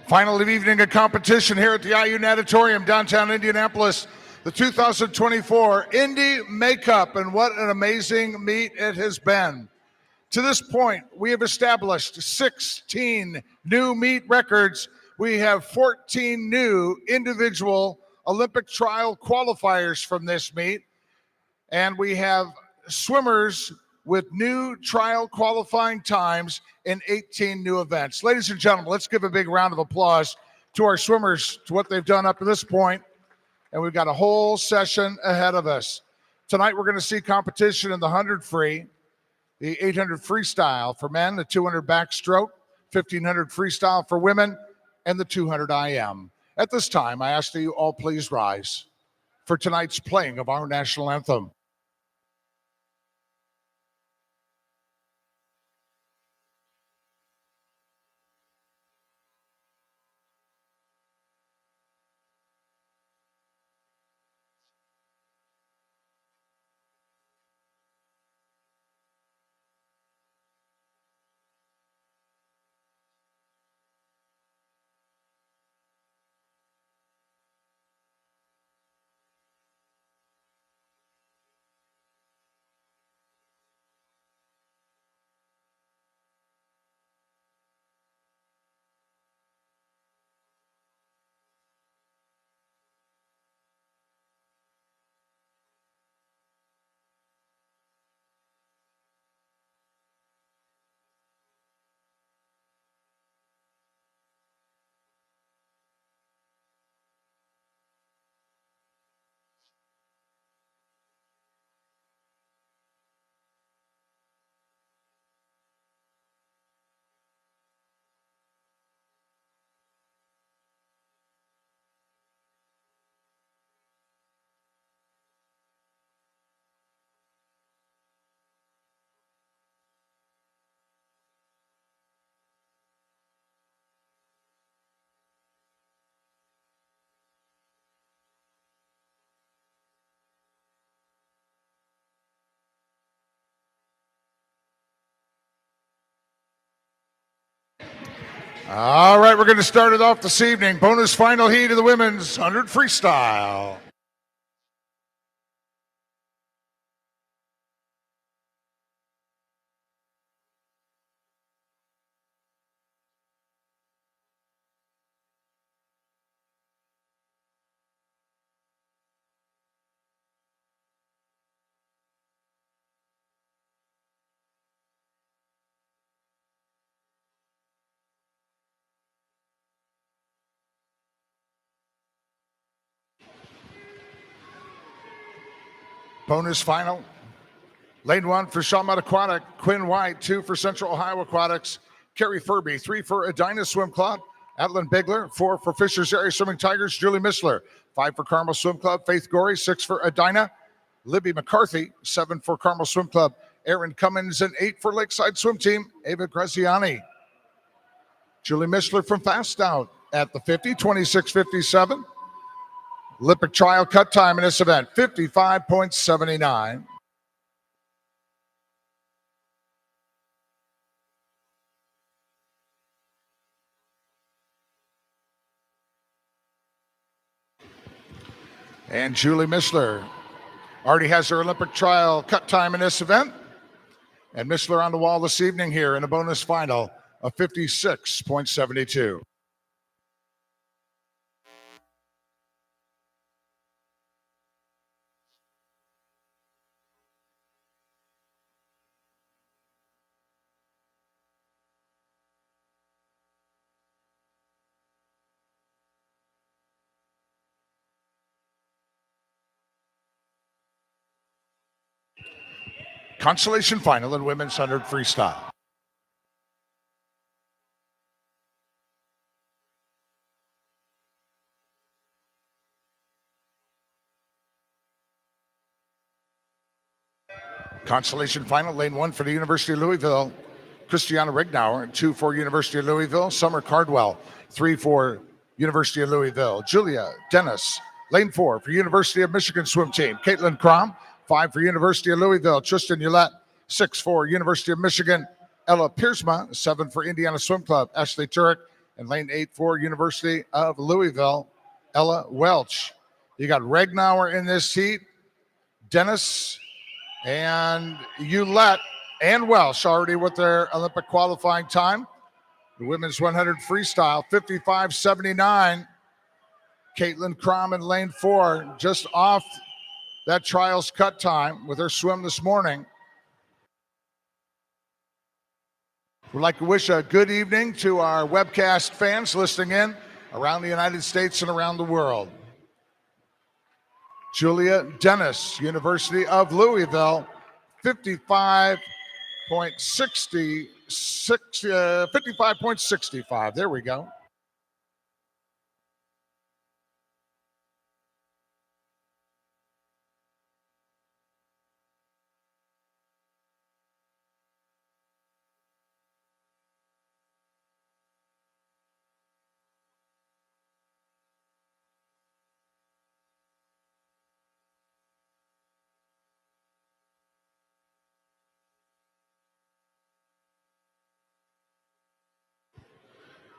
Final of evening of competition here at the IU Natatorium, downtown Indianapolis. The 2024 Indy Makeup, and what an amazing meet it has been. To this point, we have established 16 new meet records. We have 14 new individual Olympic trial qualifiers from this meet, and we have swimmers with new trial qualifying times in 18 new events. Ladies and gentlemen, let's give a big round of applause to our swimmers, to what they've done up to this point. And we've got a whole session ahead of us. Tonight, we're going to see competition in the 100 free, the 800 freestyle for men, the 200 backstroke, 1500 freestyle for women, and the 200 IM. At this time, I ask that you all please rise for tonight's playing of our national anthem. All right, we're going to start it off this evening. Bonus final heat of the women's 100 freestyle. Bonus final. Lane 1 for Shawmut Aquatic, Quinn White. 2 for Central Ohio Aquatics, Carrie Furby. 3 for Edina Swim Club, Adeline Bigler. 4 for Fishers Area Swimming Tigers, Julie Mishler. 5 for Carmel Swim Club, Faith Gorey. 6 for Edina, Libby McCarthy. 7 for Carmel Swim Club, Erin Cummins. And 8 for Lakeside Swim Team, Ava Graziani. Julie Mishler from Fast Out at the 50, 26:57. Olympic trial cut time in this event, 55.79. And Julie Mishler already has her Olympic trial cut time in this event. And Mishler on the wall this evening here in a bonus final of 56.72. Consolation final in women's 100 freestyle. Consolation final, lane 1 for the University of Louisville, Christiana Rignauer. 2 for University of Louisville, Summer Cardwell. 3 for University of Louisville, Julia Dennis. Lane 4 for University of Michigan Swim Team, Caitlin Crom. 5 for University of Louisville, Tristan Ullette. 6 for University of Michigan, Ella Piersma. 7 for Indiana Swim Club, Ashley Turek. And lane 8 for University of Louisville, Ella Welch. You got Regnauer in this heat, Dennis, and Ulett and Welsh already with their Olympic qualifying time. The women's 100 freestyle, 55.79. Caitlin Crom in lane 4, just off that trials cut time with her swim this morning. We'd like to wish a good evening to our webcast fans listening in around the United States and around the world. Julia Dennis, University of Louisville, 55.65. There we go.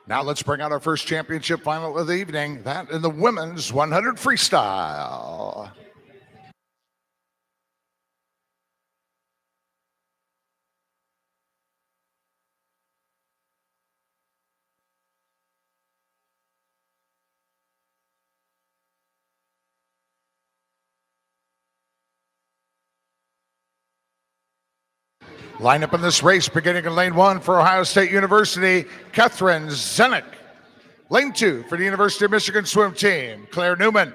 Now let's bring out our first championship final of the evening, that in the women's 100 freestyle. Line up in this race, beginning in lane 1 for Ohio State University, Catherine Zenick. Lane 2 for the University of Michigan swim team, Claire Newman.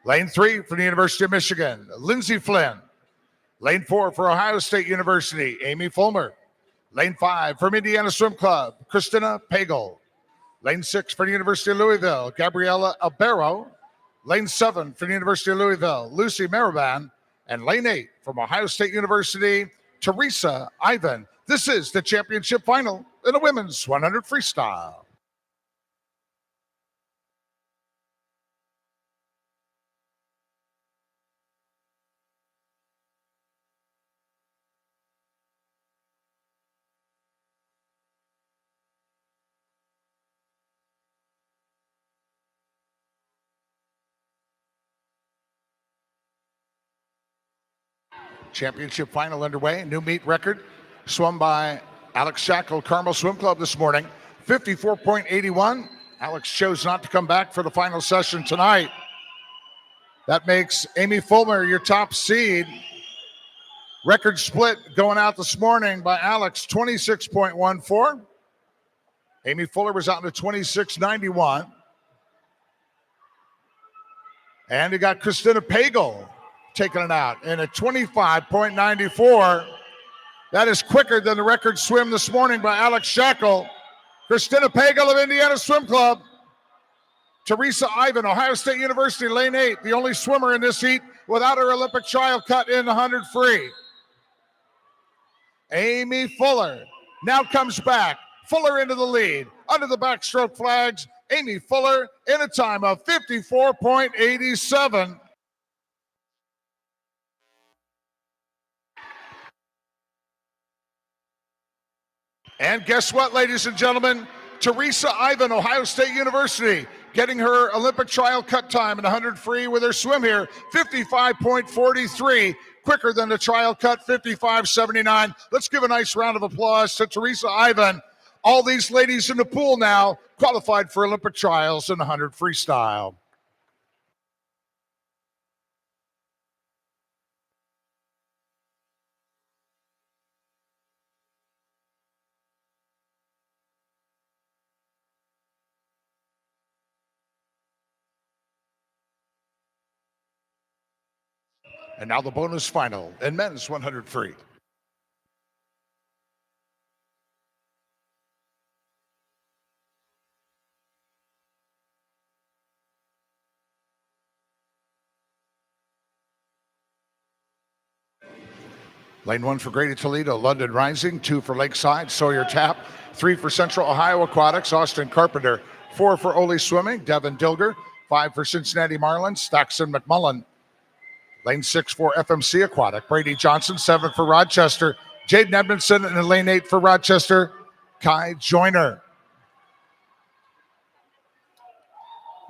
Lane 3 for the University of Michigan, Lindsey Flynn. Lane 4 for Ohio State University, Amy Fulmer. Lane 5 from Indiana Swim Club, Christina Pagel. Lane 6 for the University of Louisville, Gabriela Albero. Lane 7 for the University of Louisville, Lucy Maraban. And lane 8 from Ohio State University, Teresa Ivan. This is the championship final in the women's 100 freestyle. Championship final underway. New meet record swum by Alex Shackle, Carmel Swim Club this morning, 54.81. Alex chose not to come back for the final session tonight. That makes Amy Fulmer your top seed. Record split going out this morning by Alex, 26.14. Amy Fuller was out to 26.91. And you got Christina Pagel taking it out in a 25.94. That is quicker than the record swim this morning by Alex Shackle. Christina Pagel of Indiana Swim Club. Teresa Ivan, Ohio State University, lane 8, the only swimmer in this heat without her Olympic trial cut in the 100 free. Amy Fuller now comes back. Fuller into the lead. Under the backstroke flags, Amy Fuller in a time of 54.87. And guess what, ladies and gentlemen? Teresa Ivan, Ohio State University, getting her Olympic trial cut time in 100 free with her swim here, 55.43, quicker than the trial cut, 55.79. Let's give a nice round of applause to Teresa Ivan. All these ladies in the pool now qualified for Olympic trials in 100 freestyle. And now the bonus final in men's 100 free. Lane 1 for Grady Toledo, London Rising. 2 for Lakeside, Sawyer Tap. 3 for Central Ohio Aquatics, Austin Carpenter. 4 for Ole Swimming, Devin Dilger. 5 for Cincinnati Marlins, Staxon McMullen. Lane 6 for FMC Aquatic, Brady Johnson. 7 for Rochester, Jaden Edmondson. And in lane 8 for Rochester, Kai Joyner.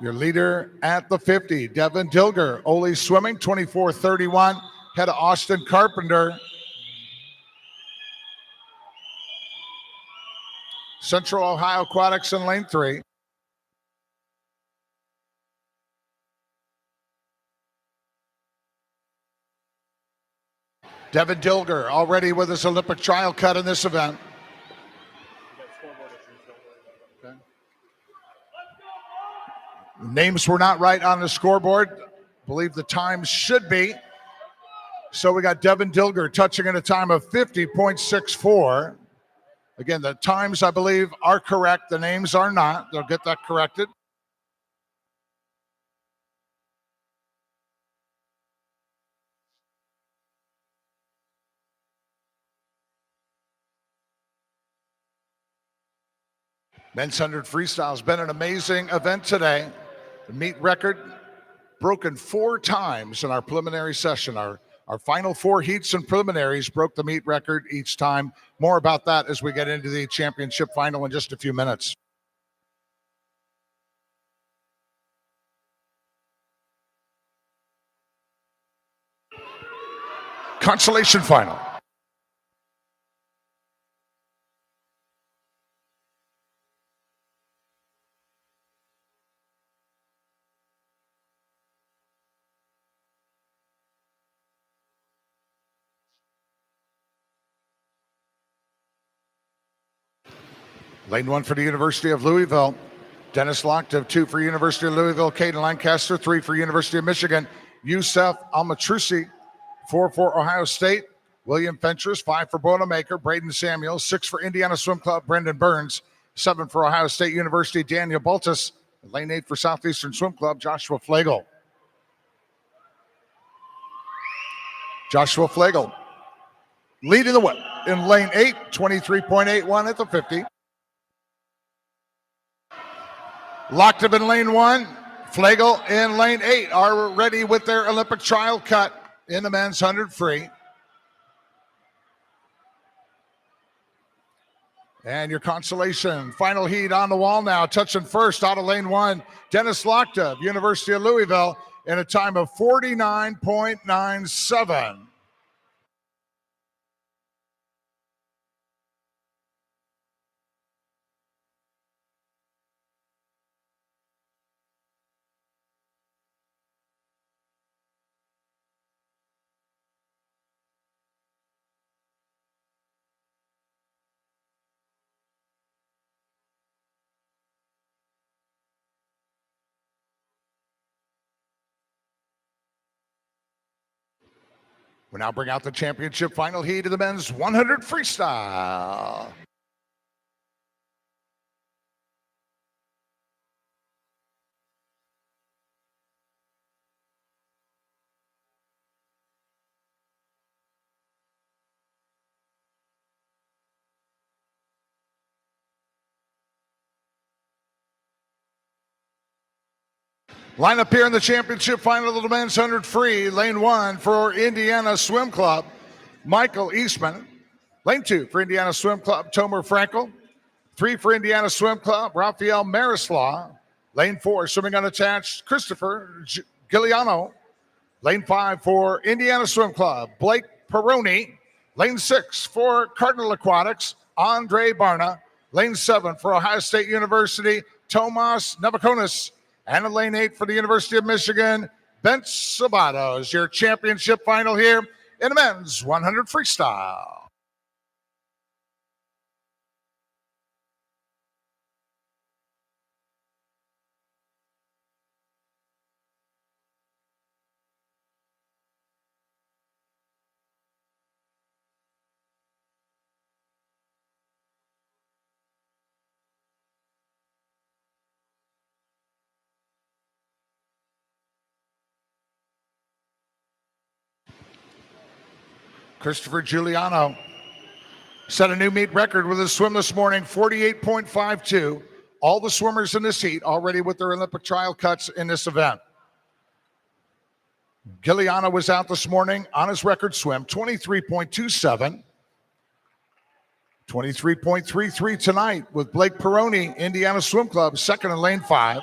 Your leader at the 50, Devin Dilger, Ole Swimming, 24:31, ahead of Austin Carpenter. Central Ohio Aquatics in lane 3. Devin Dilger already with his Olympic trial cut in this event. Okay. Names were not right on the scoreboard. I believe the times should be. So we got Devin Dilger touching in a time of 50.64. Again, the times, I believe, are correct. The names are not. They'll get that corrected. Men's 100 Freestyle has been an amazing event today. The meet record broken 4 times in our preliminary session. Our final 4 heats and preliminaries broke the meet record each time. More about that as we get into the championship final in just a few minutes. Consolation final. Lane 1 for the University of Louisville. Dennis Lockton, 2 for University of Louisville. Caden Lancaster, 3 for University of Michigan. Youssef Almatrusi, 4 for Ohio State. William Fentress, 5 for Boilermaker. Braden Samuels, 6 for Indiana Swim Club. Brendan Burns, 7 for Ohio State University. Daniel Baltus. Lane 8 for Southeastern Swim Club. Joshua Flagel. Joshua Flagel leading the way in lane 8, 23.81 at the 50. Locked up in lane 1. Flagel in lane 8 are ready with their Olympic trial cut in the men's 100 free. And your consolation final heat on the wall now. Touching first out of lane 1, Dennis Lockton, University of Louisville, in a time of 49.97. We now bring out the championship final heat of the men's 100 freestyle. Line up here in the championship final of the men's 100 free. Lane 1 for Indiana Swim Club, Michael Eastman. Lane 2 for Indiana Swim Club, Tomer Frankel. 3 for Indiana Swim Club, Rafael Marislaw. Lane 4, swimming unattached, Christopher Giuliano. Lane 5 for Indiana Swim Club, Blake Peroni. Lane 6 for Cardinal Aquatics, Andre Barna. Lane 7 for Ohio State University, Tomas Navakonis. And in lane 8 for the University of Michigan, Bent Sabatos. Your championship final here in the men's 100 freestyle. Christopher Giuliano set a new meet record with his swim this morning, 48.52. All the swimmers in this heat already with their Olympic trial cuts in this event. Giuliano was out this morning on his record swim, 23.27. 23.33 tonight with Blake Peroni, Indiana Swim Club, second in lane 5.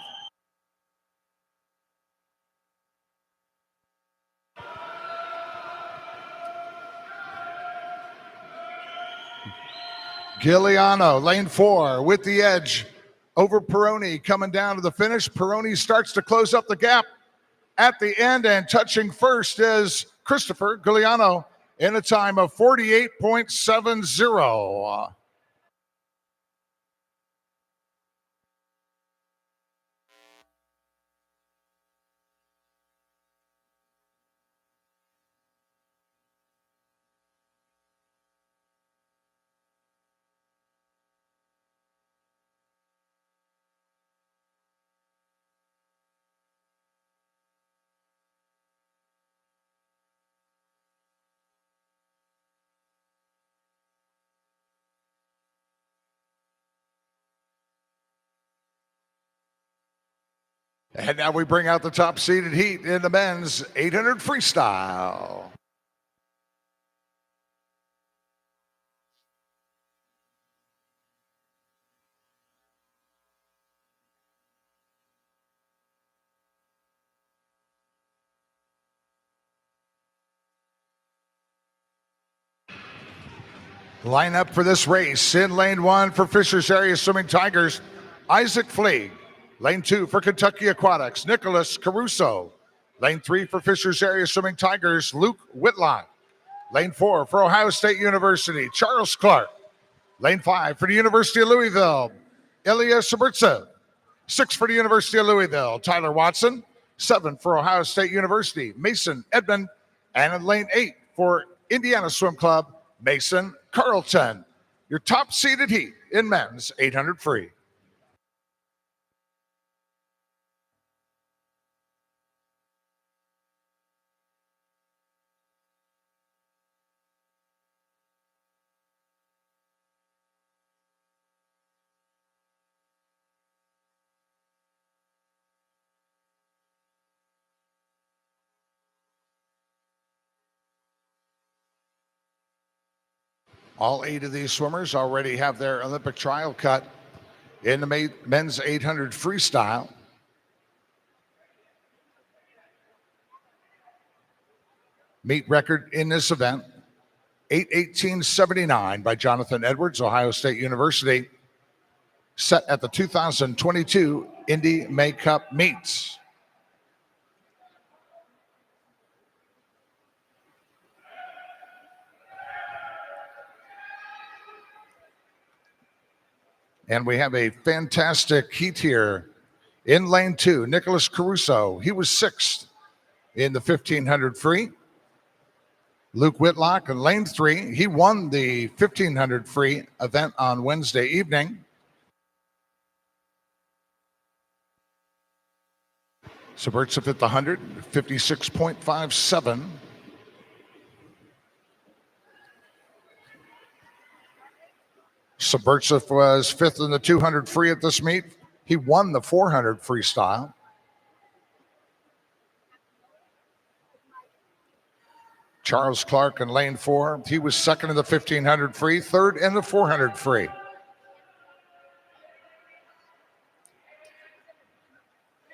Giuliano, lane 4, with the edge over Peroni, coming down to the finish. Peroni starts to close up the gap at the end, and touching first is Christopher Giuliano in a time of 48.70. And now we bring out the top seeded heat in the men's 800 freestyle. Lineup for this race: in lane 1 for Fishers Area Swimming Tigers, Isaac Fleeg. Lane 2 for Kentucky Aquatics, Nicholas Caruso. Lane 3 for Fishers Area Swimming Tigers, Luke Whitlock. Lane 4 for Ohio State University, Charles Clark. Lane 5 for the University of Louisville, Ilya Suburtsev. 6 for the University of Louisville, Tyler Watson. 7 for Ohio State University, Mason Edmond. And in lane 8 for Indiana Swim Club, Mason Carlton. Your top seeded heat in men's 800 free. All 8 of these swimmers already have their Olympic trial cut in the men's 800 freestyle. Meet record in this event, 8:18.79 by Jonathan Edwards, Ohio State University, set at the 2022 Indy May Cup meets. And we have a fantastic heat here in lane 2. Nicholas Caruso, he was 6th in the 1500 free. Luke Whitlock in lane 3, he won the 1500 free event on Wednesday evening. Suburtsev at the 100, 56.57. Suburtsev was 5th in the 200 free at this meet. He won the 400 freestyle. Charles Clark in lane 4. He was 2nd in the 1500 free, 3rd in the 400 free.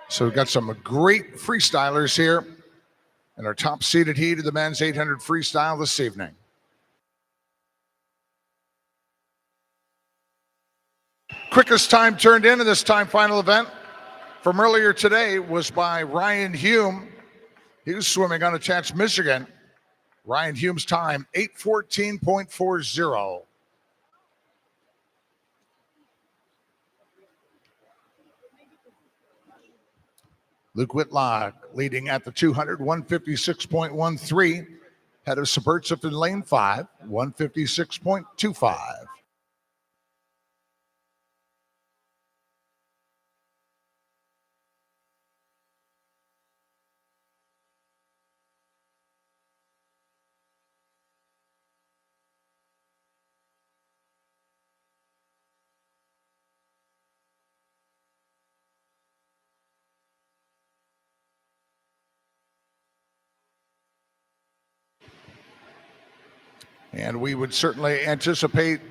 So we've got some great freestylers here in our top seeded heat of the men's 800 freestyle this evening. Quickest time turned in this time final event from earlier today was by Ryan Hume. He was swimming unattached Michigan. Ryan Hume's time, 8:14.40. Luke Whitlock leading at the 200, 156.13. Head of Suburtsev in lane 5, 156.25. And we would certainly anticipate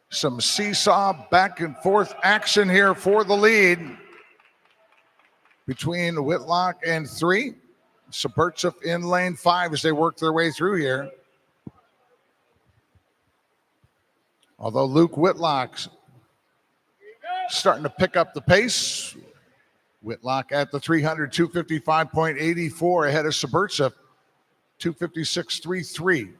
some seesaw back and forth action here for the lead between Whitlock and 3. Suburtsev in lane 5 as they work their way through here. Although Luke Whitlock's starting to pick up the pace. Whitlock at the 300, 255.84 ahead of Suburtsev, 256.33.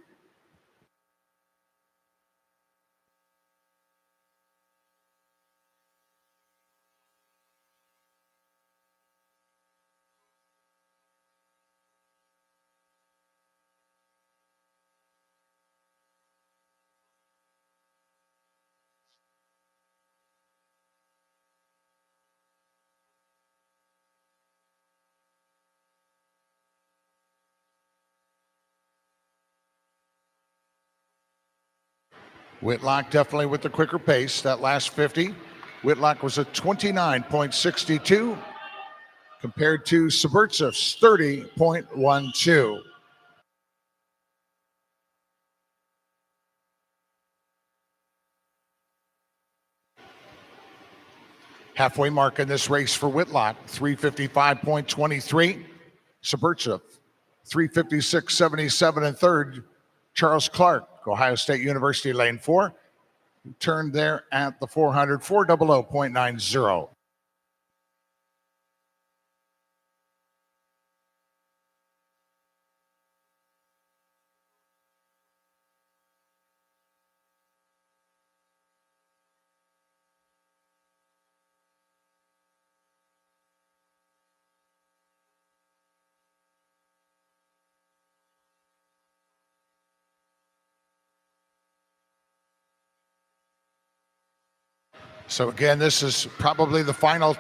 Whitlock definitely with the quicker pace. That last 50, Whitlock was at 29.62 compared to Suburtsev's 30.12. Halfway mark in this race for Whitlock, 355.23. Suburtsev, 356.77 in third. Charles Clark, Ohio State University, lane 4, turned there at the 400, 400.90. So again, this is probably the final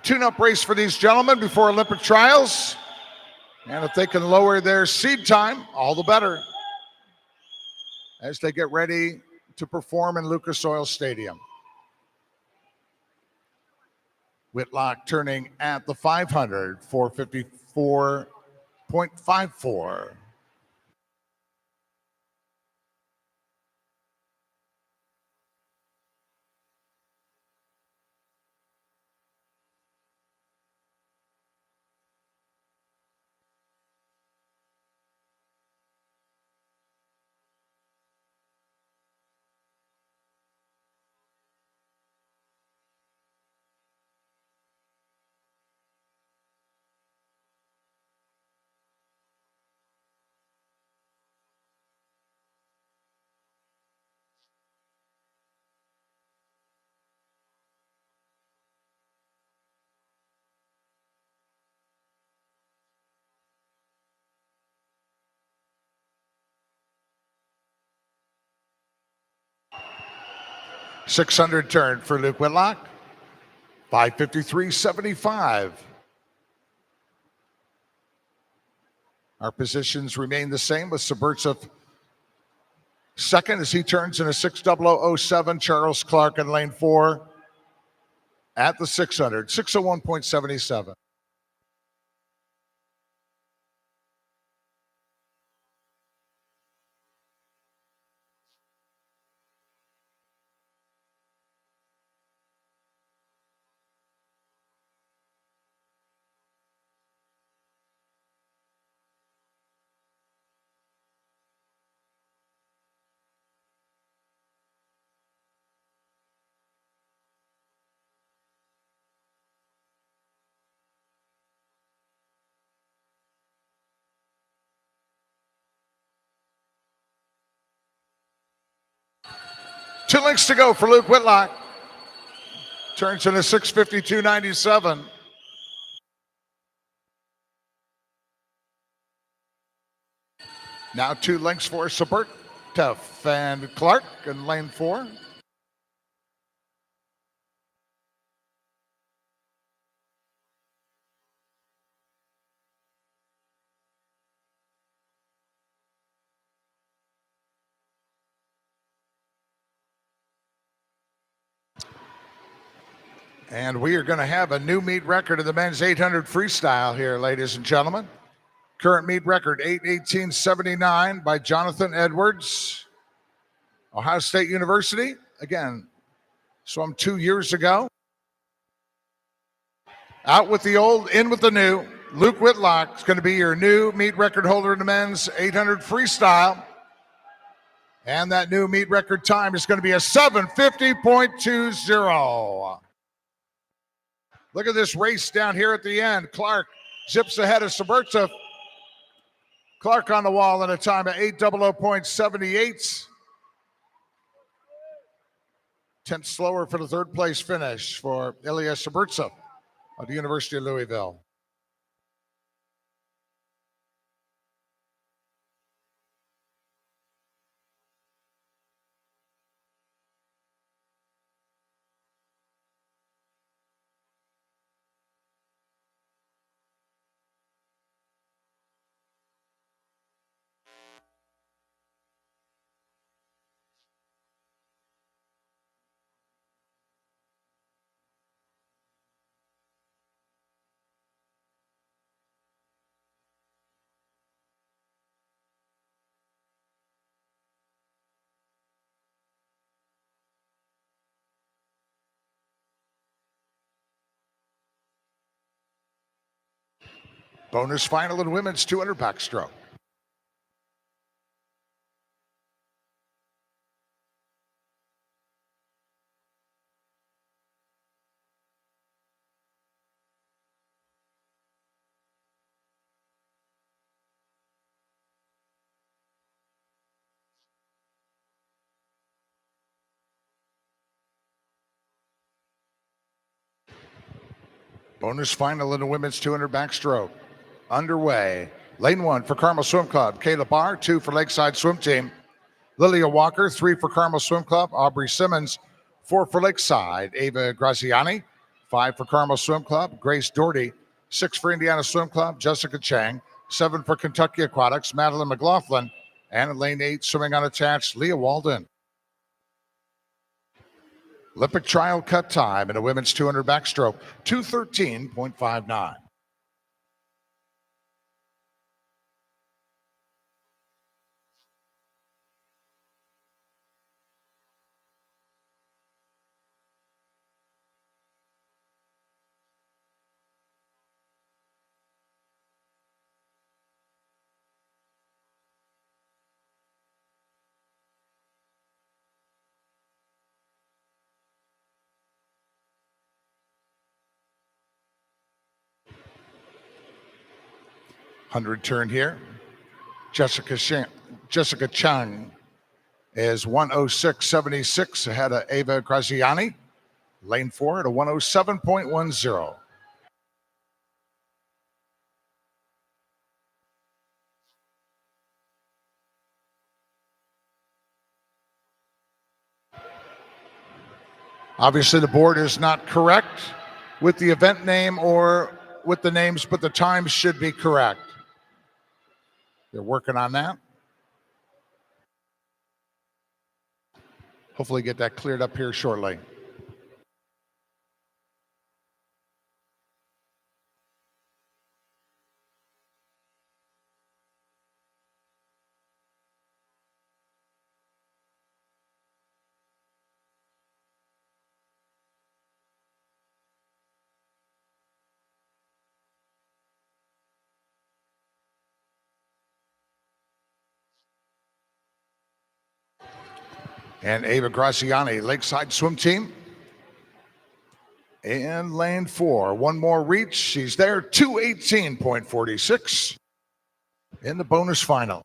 tune-up race for these gentlemen before Olympic trials. And if they can lower their seed time, all the better as they get ready to perform in Lucas Oil Stadium. Whitlock turning at the 500, 454.54. .600 turn for Luke Whitlock, 553.75. Our positions remain the same with Suburtsev second as he turns in a 600.07. Charles Clark in lane 4 at the 600, 601.77. Two lengths to go for Luke Whitlock. Turns in a 652.97. Now 2 lengths for Suburtsev and Clark in lane 4. And we are going to have a new meet record of the men's 800 freestyle here, ladies and gentlemen. Current meet record, 8:18.79 by Jonathan Edwards, Ohio State University. Again, swum 2 years ago. Out with the old, in with the new. Luke Whitlock is going to be your new meet record holder in the men's 800 freestyle. And that new meet record time is going to be a 7:50.20. Look at this race down here at the end. Clark zips ahead of Suburtsa. Clark on the wall in a time of 8:00.78. 10th slower for the third place finish for Ilya Suburtsa of the University of Louisville. Bonus final in women's 200 backstroke. Bonus final in the women's 200 backstroke. Underway. Lane 1 for Carmel Swim Club, Kayla Barr. 2 for Lakeside Swim Team, Lilia Walker. 3 for Carmel Swim Club, Aubrey Simmons. 4 for Lakeside, Ava Graziani. 5 for Carmel Swim Club, Grace Doherty. 6 for Indiana Swim Club, Jessica Chang. 7 for Kentucky Aquatics, Madeline McLaughlin. And in lane 8, swimming unattached, Leah Walden. Olympic trial cut time in a women's 200 backstroke, 2:13.59. Hundred turn here. Jessica Chang is 106.76 ahead of Ava Graziani. Lane 4 at a 107.10. Obviously, the board is not correct with the event name or with the names, but the times should be correct. They're working on that. Hopefully get that cleared up here shortly. And Ava Graziani, Lakeside Swim Team. In lane 4, one more reach. She's there, 2:18.46 in the bonus final.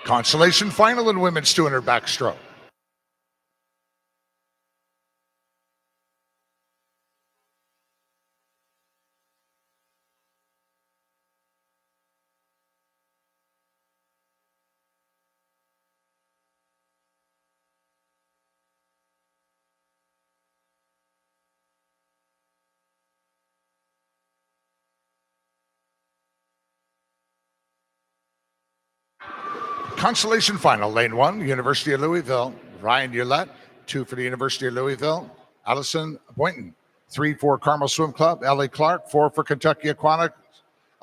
Consolation final in women's 200 backstroke. Consolation final, lane 1, University of Louisville Ryan Ulett. 2 for the University of Louisville, Allison Boynton. 3 for Carmel Swim Club, Ellie Clark. 4 for Kentucky Aquatics,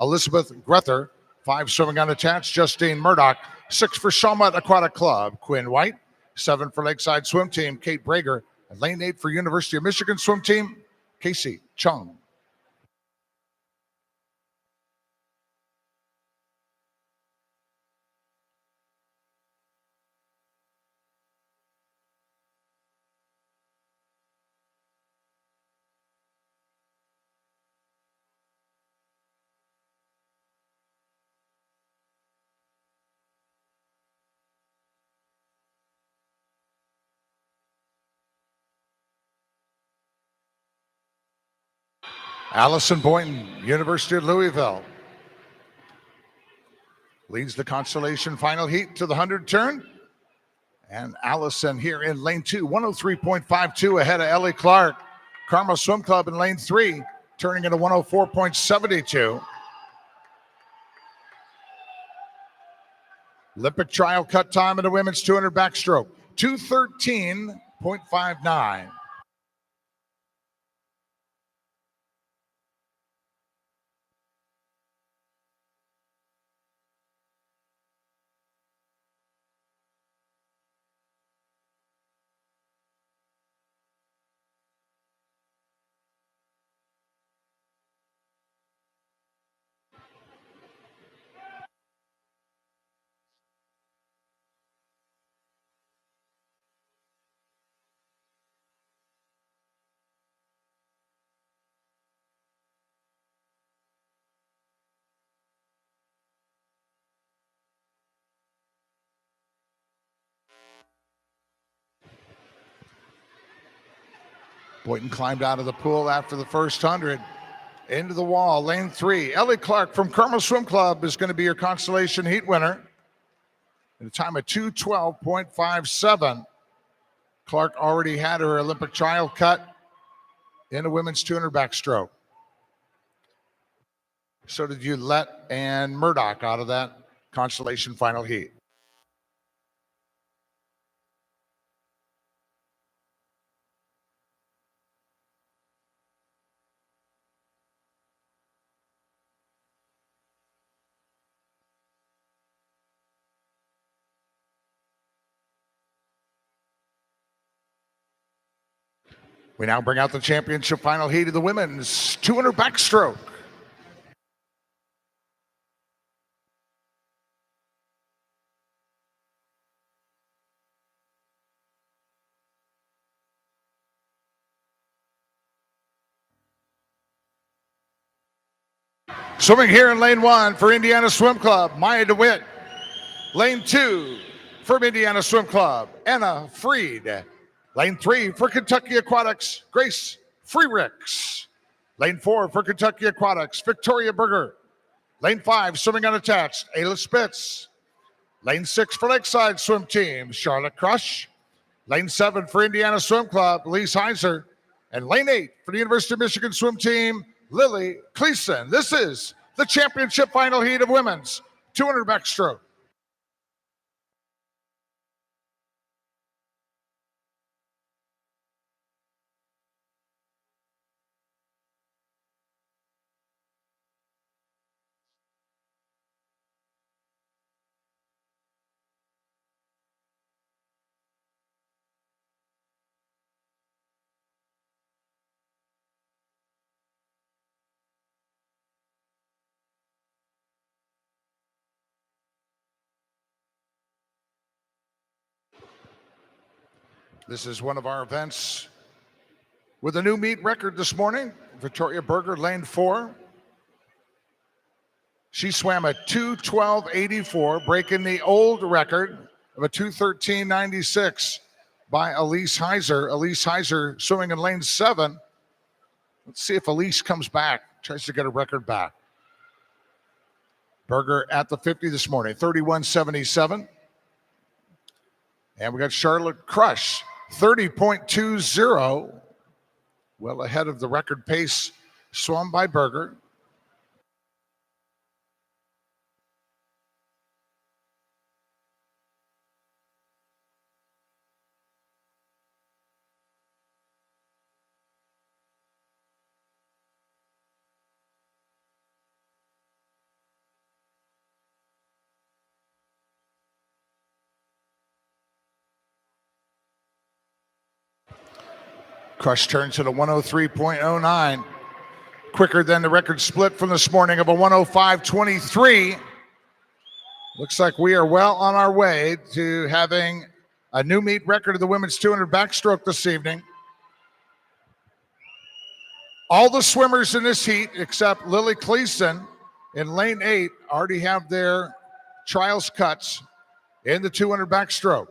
Elizabeth Grether. 5 swimming unattached, Justine Murdoch. 6 for Shawmut Aquatic Club, Quinn White. 7 for Lakeside Swim Team, Kate Brager. And lane 8 for University of Michigan Swim Team, Casey Chung. Allison Boynton, University of Louisville, leads the Constellation final heat to the 100 turn. And Allison here in lane 2, 103.52 ahead of Ellie Clark. Carmel Swim Club in lane 3, turning into 104.72. Olympic trial cut time in the women's 200 backstroke, 2:13.59. Boynton climbed out of the pool after the first 100. Into the wall, lane 3. Ellie Clark from Carmel Swim Club is going to be your Constellation heat winner. At a time of 2:12.57. Clark already had her Olympic trial cut in the women's 200 backstroke. So did Ulett and Murdoch out of that Constellation final heat. We now bring out the championship final heat of the women's 200 backstroke. Swimming here in lane 1 for Indiana Swim Club, Maya DeWitt. Lane 2 from Indiana Swim Club, Anna Freed. Lane 3 for Kentucky Aquatics, Grace Freericks. Lane 4 for Kentucky Aquatics, Victoria Berger. Lane 5, swimming unattached, Ayla Spitz. Lane 6 for Lakeside Swim Team, Charlotte Crush. Lane 7 for Indiana Swim Club, Elise Heiser. And lane 8 for the University of Michigan Swim Team, Lily Cleason. This is the championship final heat of women's 200 backstroke. This is one of our events with a new meet record this morning. Victoria Berger, lane 4. She swam a 2:12.84, breaking the old record of a 2:13.96 by Elise Heiser. Elise Heiser swimming in lane 7. Let's see if Elise comes back, tries to get a record back. Berger at the 50 this morning, 31.77. And we got Charlotte Crush, 30.20, well ahead of the record pace swum by Berger. Crush turns at a 103.09. Quicker than the record split from this morning of a 105.23. Looks like we are well on our way to having a new meet record of the women's 200 backstroke this evening. All the swimmers in this heat, except Lily Cleason in lane 8, already have their trials cuts in the 200 backstroke.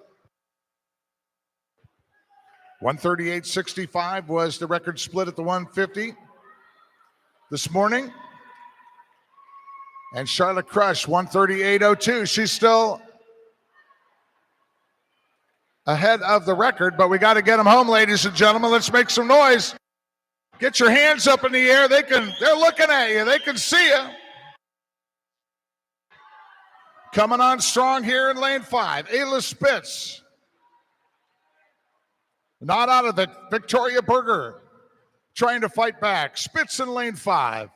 138.65 was the record split at the 150 this morning. And Charlotte Crush, 138.02. She's still ahead of the record, but we got to get them home, ladies and gentlemen. Let's make some noise. Get your hands up in the air. They're looking at you. They can see you. Coming on strong here in lane 5, Ayla Spitz. Not out of it, Victoria Berger trying to fight back. Spitz in lane 5.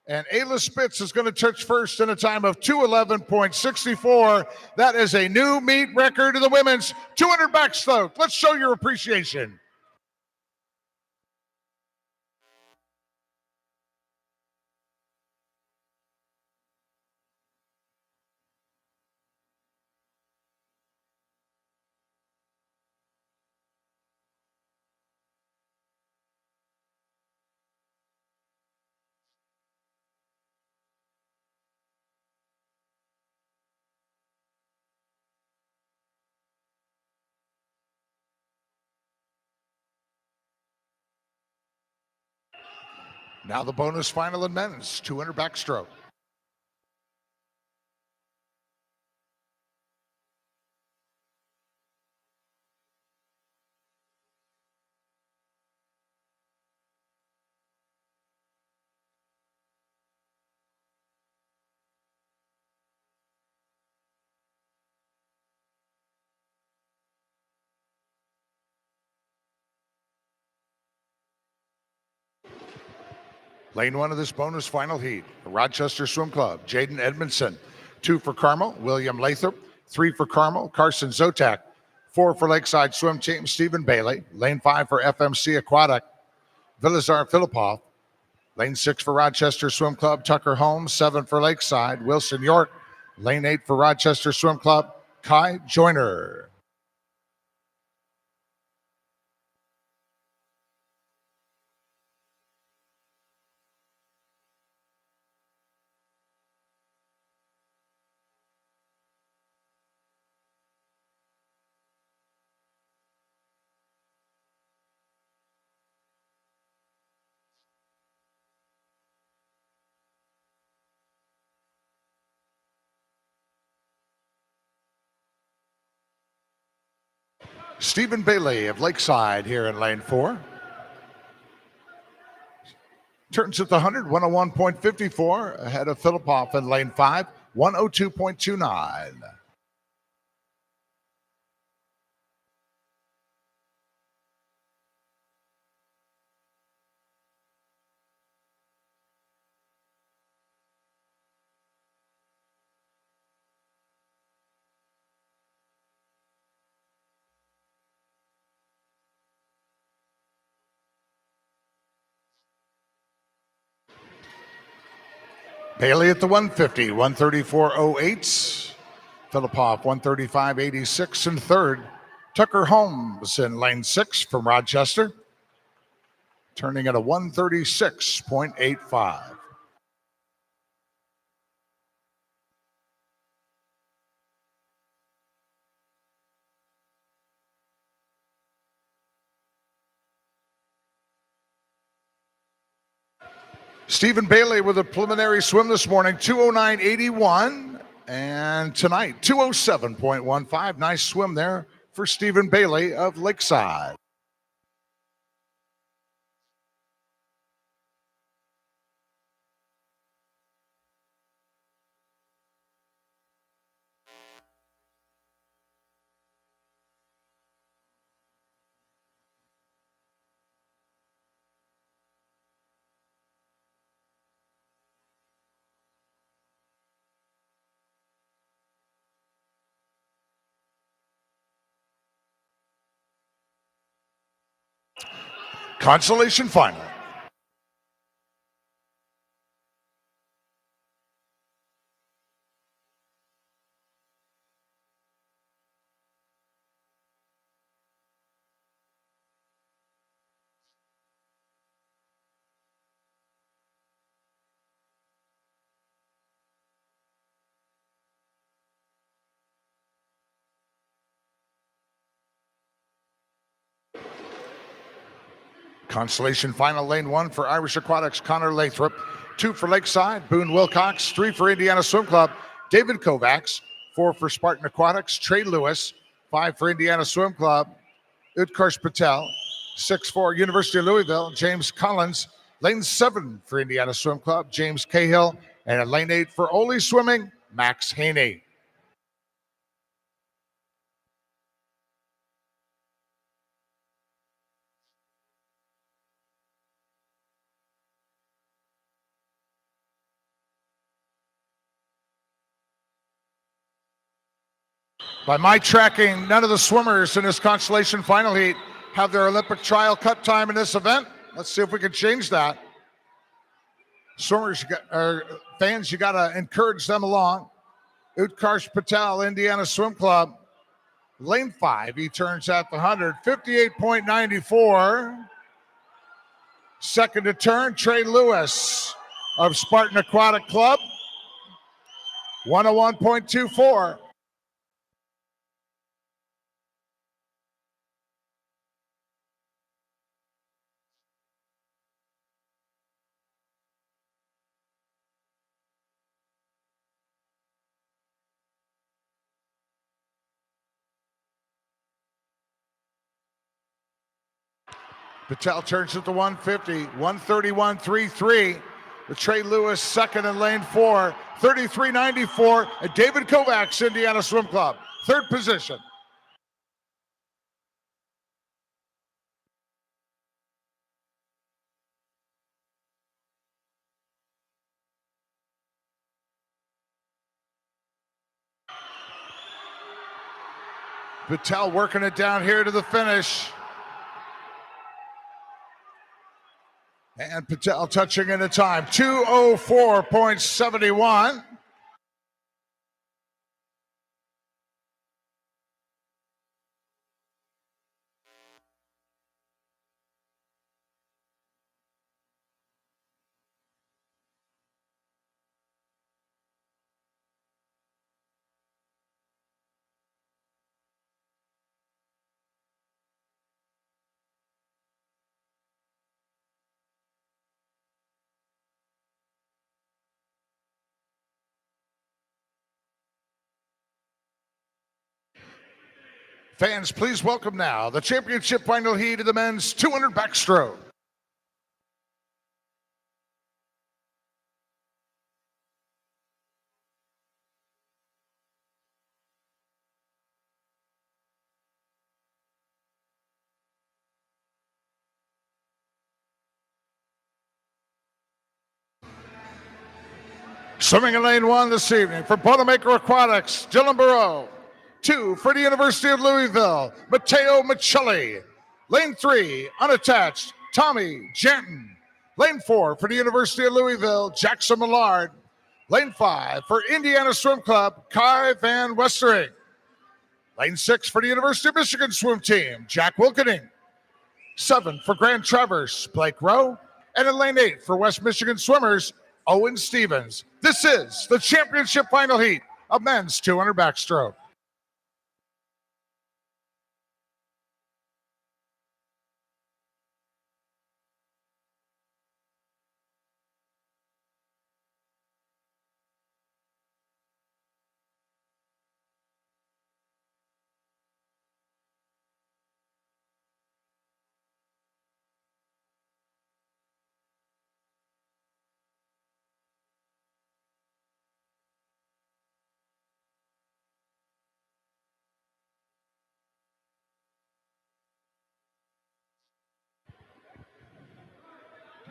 And Ayla Spitz is going to touch first in a time of 2:11.64. That is a new meet record in the women's 200 backstroke. Let's show your appreciation. Now the bonus final in men's 200 backstroke. Lane 1 of this bonus final heat, Rochester Swim Club, Jaden Edmondson. 2 for Carmel, William Lathrop. 3 for Carmel, Carson Zotak. 4 for Lakeside Swim Team, Stephen Bailey. Lane 5 for FMC Aquatic, Vilazar Filipov. Lane 6 for Rochester Swim Club, Tucker Holmes. 7 for Lakeside, Wilson York. Lane 8 for Rochester Swim Club, Kai Joyner. Stephen Bailey of Lakeside here in lane 4. Turns at the 100, 101.54, ahead of Filipov in lane 5, 102.29. Bailey at the 150, 134.08. Filipov, 135.86 in third. Tucker Holmes in lane 6 from Rochester, turning at a 136.85. Stephen Bailey with a preliminary swim this morning, 2:09.81. And tonight, 2:07.15. Nice swim there for Stephen Bailey of Lakeside. Consolation final. Consolation final, lane 1 for Irish Aquatics, Connor Lathrop. 2 for Lakeside, Boone Wilcox. 3 for Indiana Swim Club, David Kovacs. 4 for Spartan Aquatics, Trey Lewis. 5 for Indiana Swim Club, Utkarsh Patel. 6 for University of Louisville, James Collins. Lane 7 for Indiana Swim Club, James Cahill. And at lane 8 for Ole Swimming, Max Haney. By my tracking, none of the swimmers in this consolation final heat have their Olympic trial cut time in this event. Let's see if we can change that. Swimmers, fans, you got to encourage them along. Utkarsh Patel, Indiana Swim Club, lane 5. He turns at the 100, 58.94. Second to turn, Trey Lewis of Spartan Aquatic Club, 101.24. Patel turns at the 150, 131.33. With Trey Lewis second in lane 4, 33.94. And David Kovacs, Indiana Swim Club, third position. Patel working it down here to the finish. And Patel touching in a time, 2:04.71. Fans, please welcome now the championship final heat of the men's 200 backstroke. Swimming in lane 1 this evening for Boilermaker Aquatics, Dylan Barreau. 2 for the University of Louisville, Matteo Michelli. Lane 3, unattached, Tommy Janton. Lane 4 for the University of Louisville, Jackson Millard. Lane 5 for Indiana Swim Club, Kai Van Westering. Lane 6 for the University of Michigan Swim Team, Jack Wilkening. 7 for Grand Traverse, Blake Rowe. And in lane 8 for West Michigan Swimmers, Owen Stevens. This is the championship final heat of men's 200 backstroke.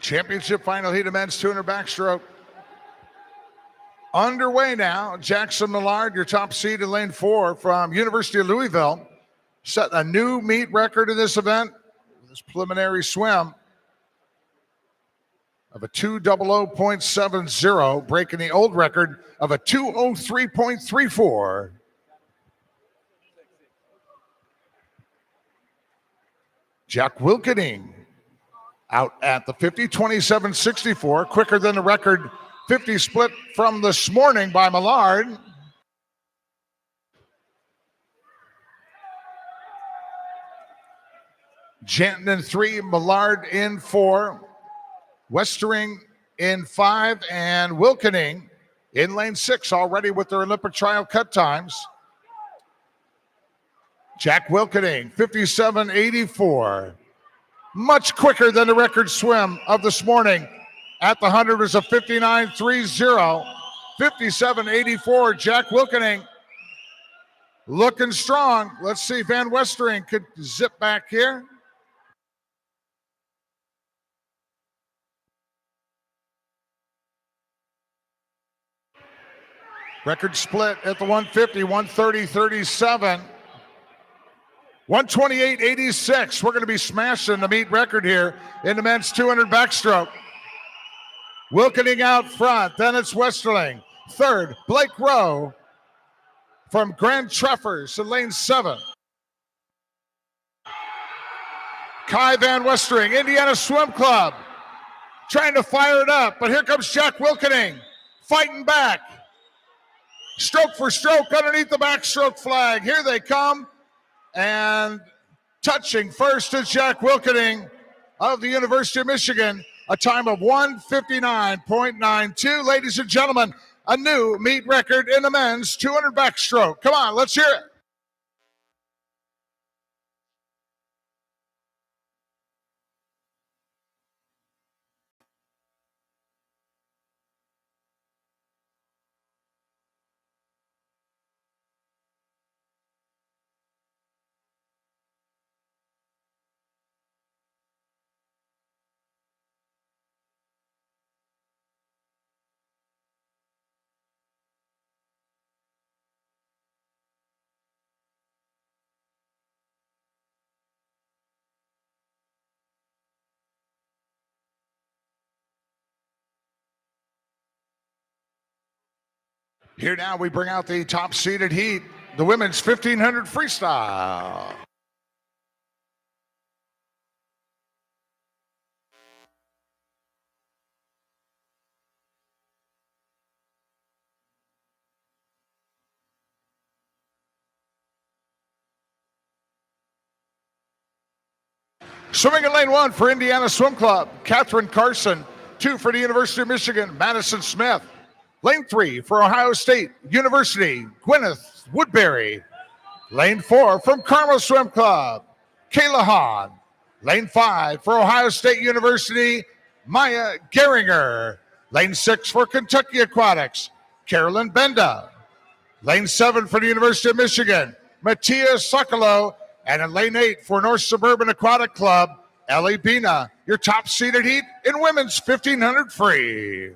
Championship final heat of men's 200 backstroke. Underway now. Jackson Millard, your top seed in lane 4 from University of Louisville, set a new meet record in this event with his preliminary swim. of a 200.70, breaking the old record of a 203.34. Jack Wilkening out at the 50, 27.64, quicker than the record 50 split from this morning by Millard. Janton in 3, Millard in 4, Westering in 5, and Wilkening in lane 6 already with their Olympic trial cut times. Jack Wilkening, 57.84. Much quicker than the record swim of this morning. At the 100 was a 59.30. 57.84, Jack Wilkening. Looking strong. Let's see if Van Westering could zip back here. Record split at the 150, 130.37. 128.86. We're going to be smashing the meet record here in the men's 200 backstroke. Wilkening out front. Then it's Westerling. Third, Blake Rowe from Grand Treffers in lane 7. Kai Van Westering, Indiana Swim Club, trying to fire it up. But here comes Jack Wilkening, fighting back. Stroke for stroke underneath the backstroke flag. Here they come. And touching first is Jack Wilkening of the University of Michigan, a time of 1:59.92. Ladies and gentlemen, a new meet record in the men's 200 backstroke. Come on, let's hear it. Here now we bring out the top seeded heat, the women's 1500 freestyle. Swimming in lane 1 for Indiana Swim Club, Catherine Carson. 2 for the University of Michigan, Madison Smith. Lane 3 for Ohio State University, Gwyneth Woodbury. Lane 4 from Carmel Swim Club, Kayla Hahn. Lane 5 for Ohio State University, Maya Geringer. Lane 6 for Kentucky Aquatics, Carolyn Benda. Lane 7 for the University of Michigan, Mattia Sokolow. And in lane 8 for North Suburban Aquatic Club, Ellie Bina. Your top seeded heat in women's 1500 free.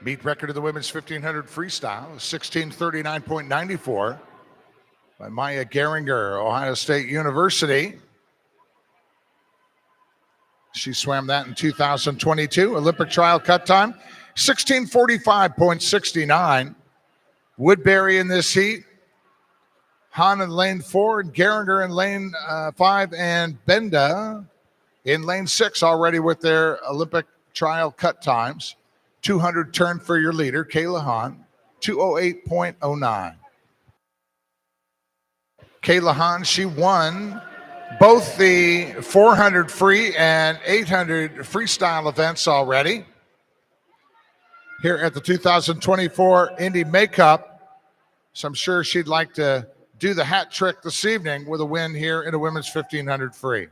Meet record of the women's 1500 freestyle, 16:39.94 by Maya Geringer, Ohio State University. She swam that in 2022. Olympic trial cut time, 16:45.69. Woodbury in this heat. Hahn in lane 4, and Geringer in lane 5, and Benda in lane 6 already with their Olympic trial cut times. 200 turn for your leader, Kayla Hahn, 2:08.09. Kayla Hahn, she won both the 400 free and 800 freestyle events already here at the 2024 Indy Makeup. So I'm sure she'd like to do the hat trick this evening with a win here in a women's 1500 free.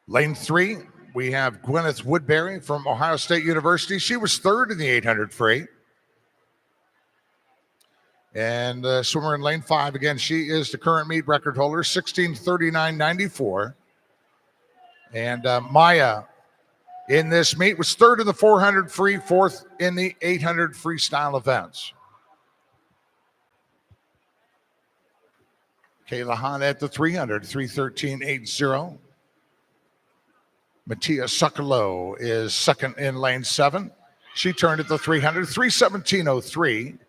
Lane 3, we have Gwyneth Woodbury from Ohio State University. She was third in the 800 free. And the swimmer in lane 5, again, she is the current meet record holder, 16:39.94. And Maya in this meet was third in the 400 free, fourth in the 800 freestyle events. Kayla Hahn at the 300, 3:13.80. Mattia Suckerlow is second in lane 7. She turned at the 300, 3:17.03.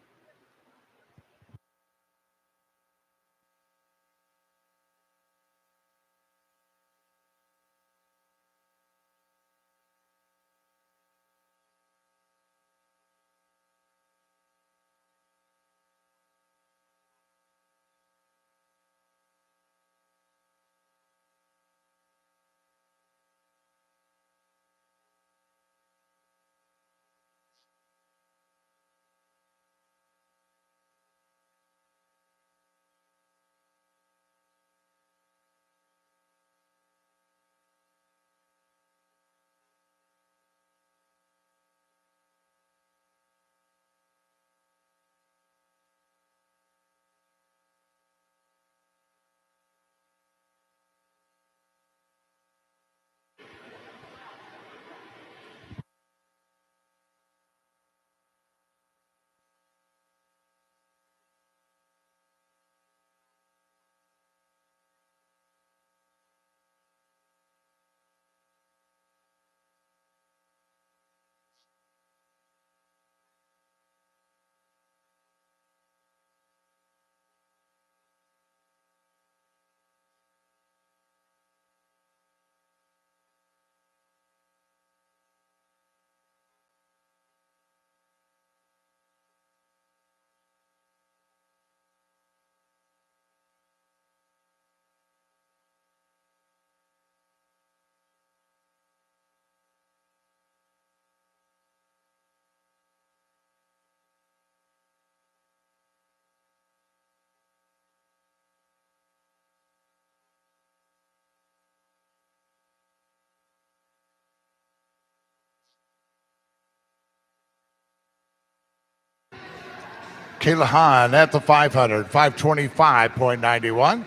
Kayla Hahn at the 500, 5:25.91.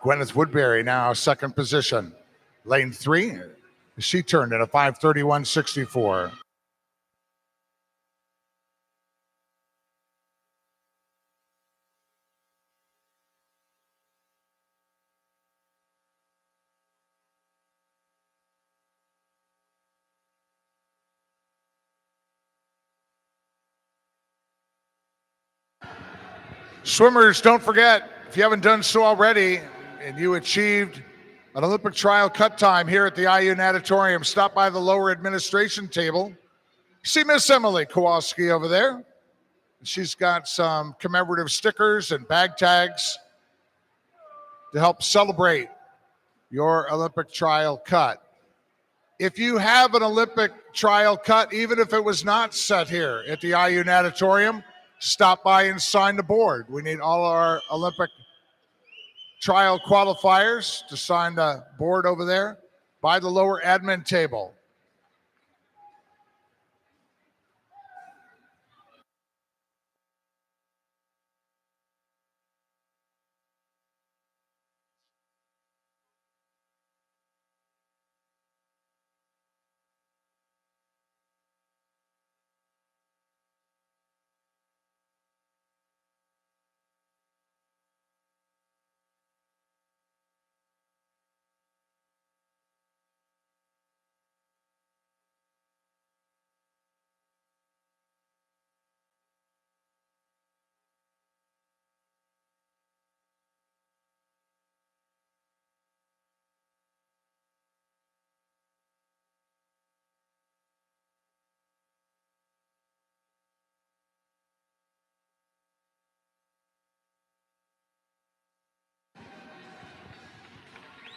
Gwyneth Woodbury now second position. Lane 3, she turned at a 5:31.64. Swimmers, don't forget, if you haven't done so already and you achieved an Olympic trial cut time here at the IU Natatorium, stop by the lower administration table. See Miss Emily Kowalski over there. She's got some commemorative stickers and bag tags to help celebrate your Olympic trial cut. If you have an Olympic trial cut, even if it was not set here at the IU Natatorium, stop by and sign the board. We need all our Olympic trial qualifiers to sign the board over there by the lower admin table.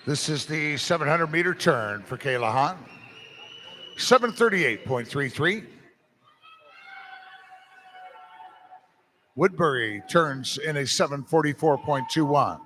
This is the 700-meter turn for Kayla Hahn. 738.33. Woodbury turns in a 744.21.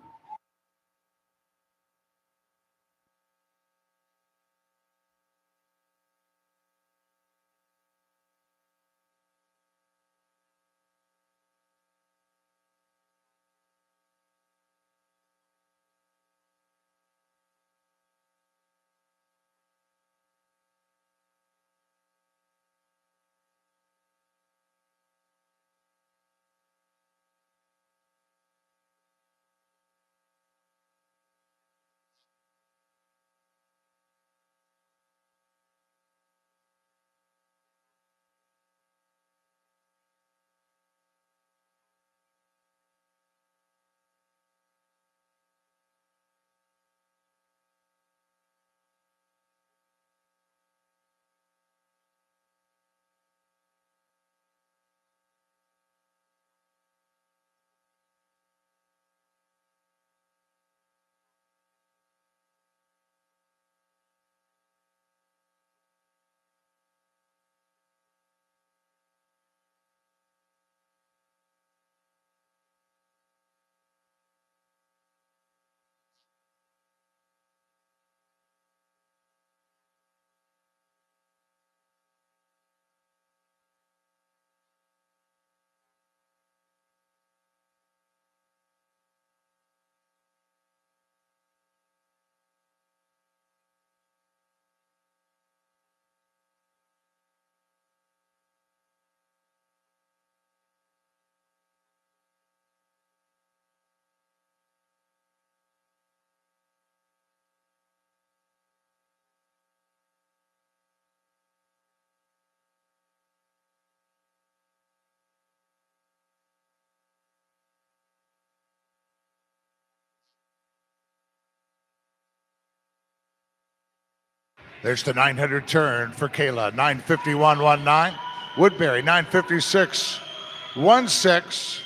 There's the 900 turn for Kayla, 951.19. Woodbury, 956.16.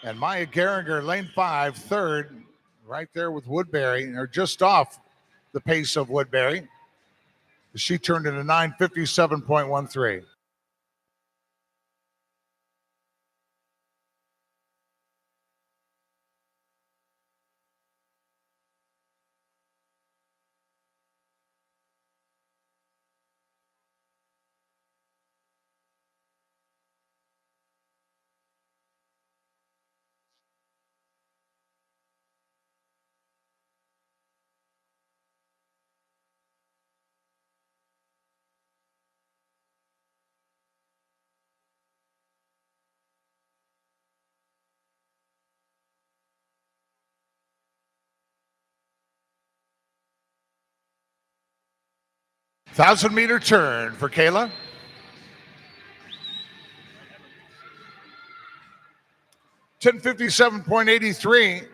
And Maya Geringer, lane 5, third, right there with Woodbury. They're just off the pace of Woodbury. She turned into 957.13. Thousand-meter turn for Kayla. 10:57.83.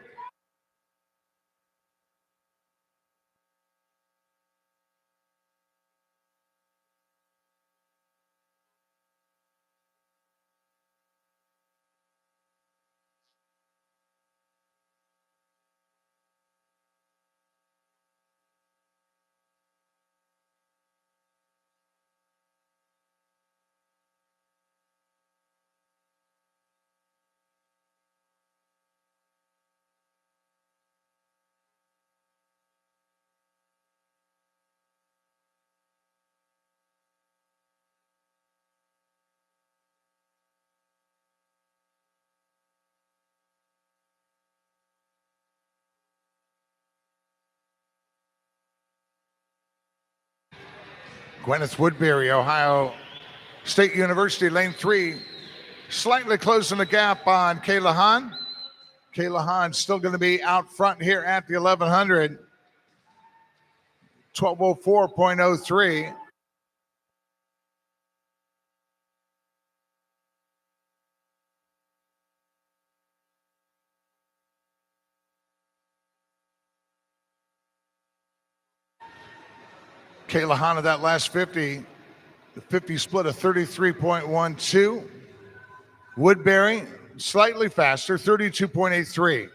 Gwyneth Woodbury, Ohio State University, lane 3, slightly closing the gap on Kayla Hahn. Kayla Hahn still going to be out front here at the 1100. 12:04.03. Kayla Hahn of that last 50, the 50 split of 33.12. Woodbury, slightly faster, 32.83.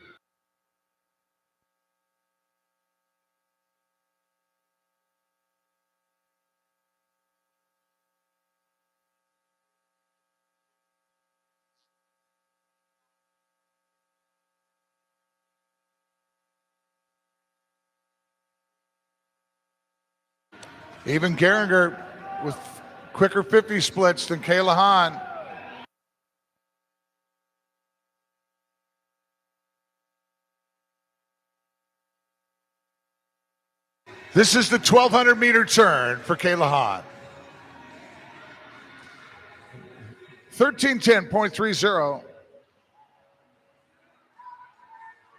Even Geringer with quicker 50 splits than Kayla Hahn. This is the 1,200 meter turn for Kayla Hahn. 13:10.30.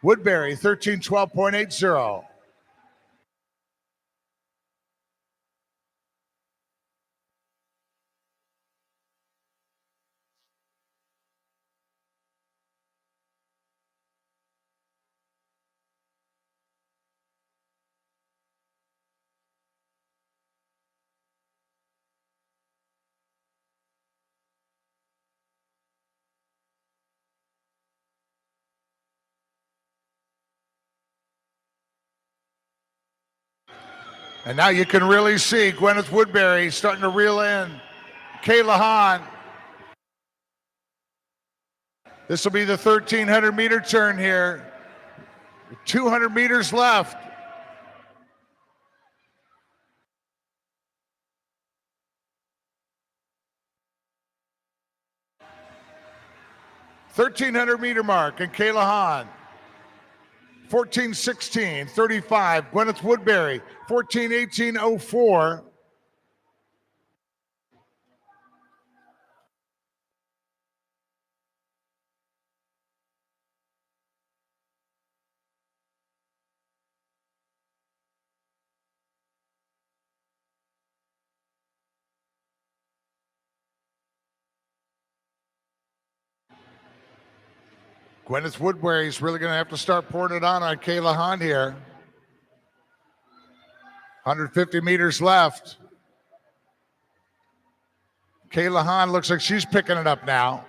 Woodbury 13:12.80. And now you can really see Gwyneth Woodbury starting to reel in Kayla Hahn. This will be the 1,300 meter turn here. 200 meters left. $1,300 mark and Kayla Hahn. 14:16.35. Gwyneth Woodbury 14:18.04. Gwyneth Woodbury is really going to have to start pouring it on Kayla Hahn here. 150 meters left. Kayla Hahn looks like she's picking it up now.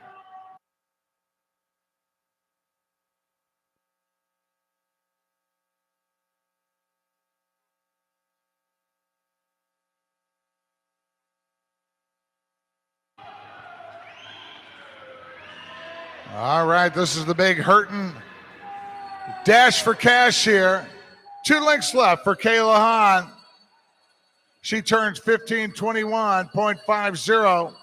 All right, this is the big hurting dash for cash here. 2 lengths left for Kayla Hahn. She turns 15:21.50.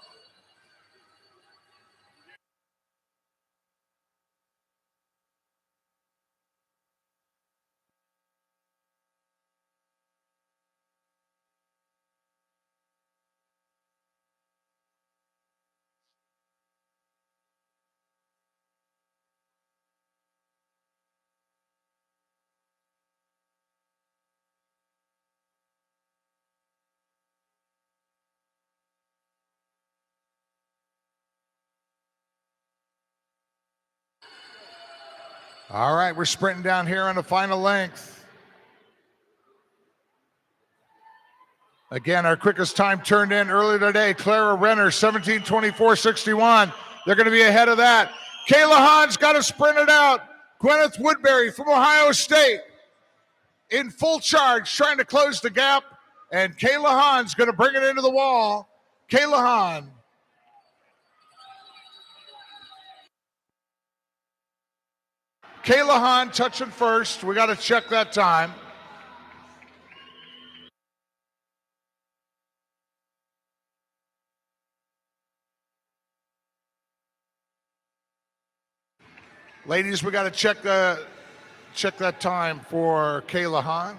All right, we're sprinting down here on the final length. Again, our quickest time turned in earlier today, Clara Renner, 17:24.61. They're going to be ahead of that. Kayla Hahn's got to sprint it out. Gwyneth Woodbury from Ohio State in full charge, trying to close the gap. And Kayla Hahn's going to bring it into the wall. Kayla Hahn. Kayla Hahn touching first. We got to check that time. Ladies, we got to check that time for Kayla Hahn.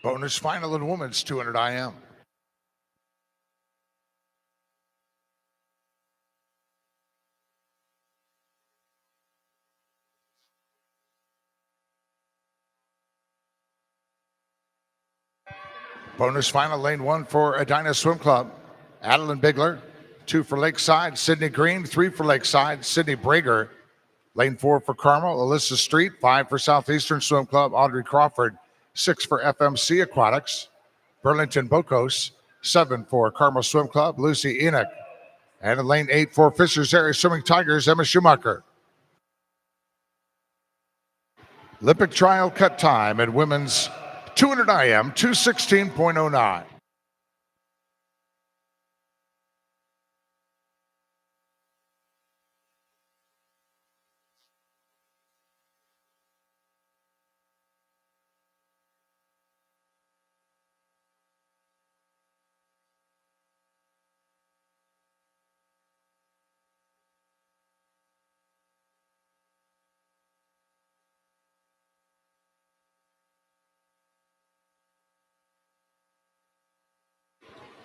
Bonus final in women's 200 IM. Bonus final lane 1 for Edina Swim Club. Adeline Bigler. 2 for Lakeside, Sydney Green. 3 for Lakeside, Sydney Brager. Lane 4 for Carmel, Alyssa Street. 5 for Southeastern Swim Club, Audrey Crawford. 6 for FMC Aquatics, Burlington Bocos. 7 for Carmel Swim Club, Lucy Enoch. And in lane 8 for Fishers Area Swimming Tigers, Emma Schumacher. Olympic trial cut time at women's 200 IM, 2:16.09.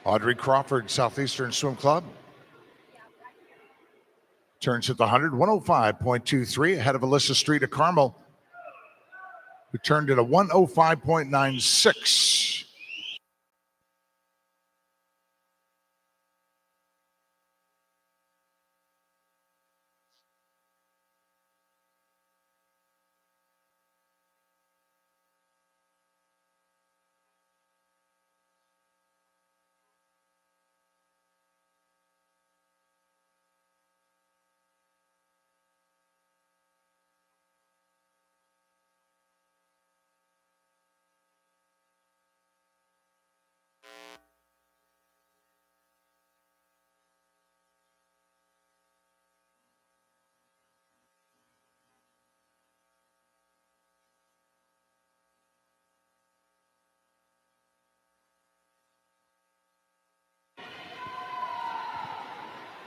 Audrey Crawford, Southeastern Swim Club. Turns at the 100, 105.23, ahead of Alyssa Street of Carmel, who turned at a 105.96.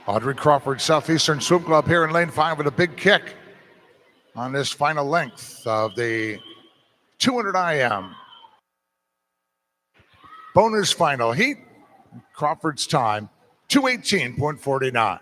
Audrey Crawford, Southeastern Swim Club here in lane 5 with a big kick on this final length of the 200 IM. Bonus final heat. Crawford's time, 2:18.49.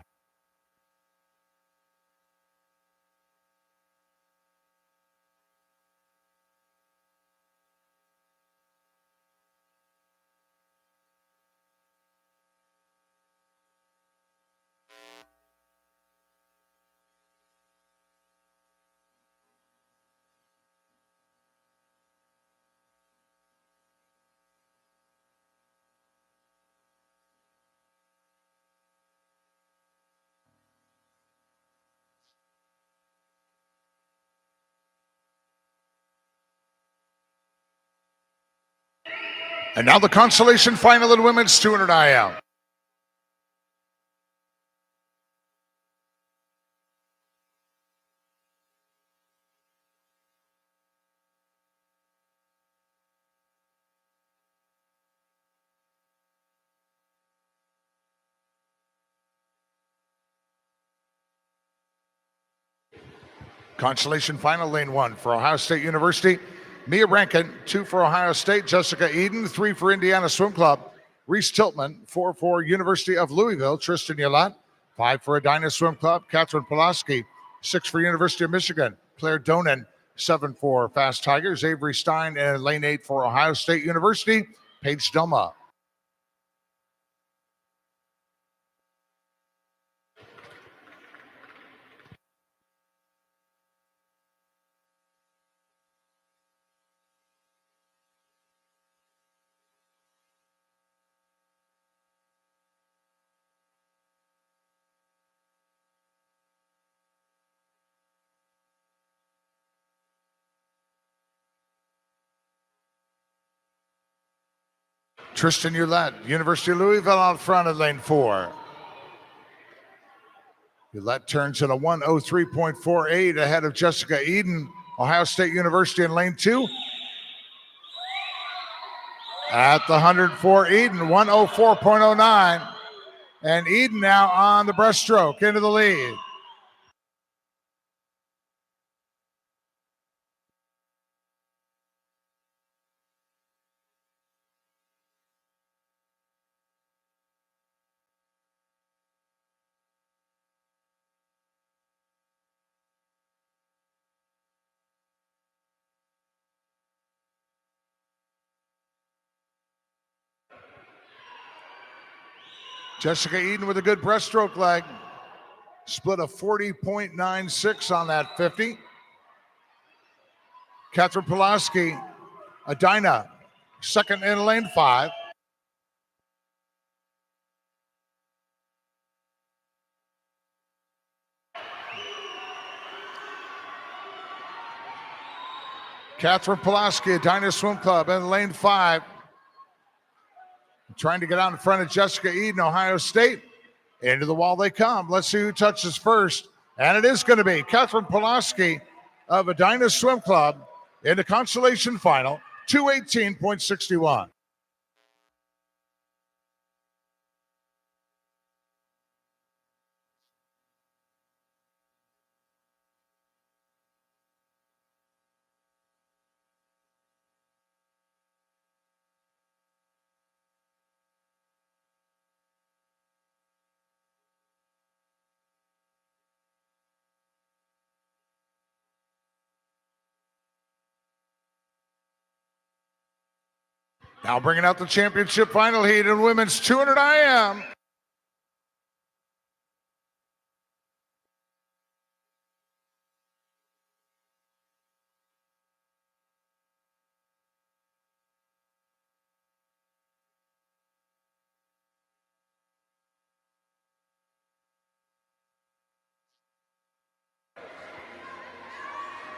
And now the consolation final in women's 200 IM. Consolation final, lane 1 for Ohio State University, Mia Rankin. 2 for Ohio State, Jessica Eden. 3 for Indiana Swim Club, Reese Tiltman. 4 for University of Louisville, Tristan Yalat. 5 for Edina Swim Club, Catherine Pulaski. 6 for University of Michigan, Claire Donan. 7 for Fast Tigers, Avery Stein. And lane 8 for Ohio State University, Paige Delma. Tristan Yalat, University of Louisville out front at lane 4. Yalet turns in a 1:03.48 ahead of Jessica Eden, Ohio State University in lane 2. At the 100 for Eden, 1:04.09. And Eden now on the breaststroke into the lead. Jessica Eden with a good breaststroke leg. Split a 40.96 on that 50. Catherine Pulaski, Adina, second in lane 5. Catherine Pulaski, Adina Swim Club in lane 5. Trying to get out in front of Jessica Eden, Ohio State. Into the wall they come. Let's see who touches first. And it is going to be Catherine Pulaski of Adina Swim Club in the consolation final, 218.61. Now bringing out the championship final heat in women's 200 IM.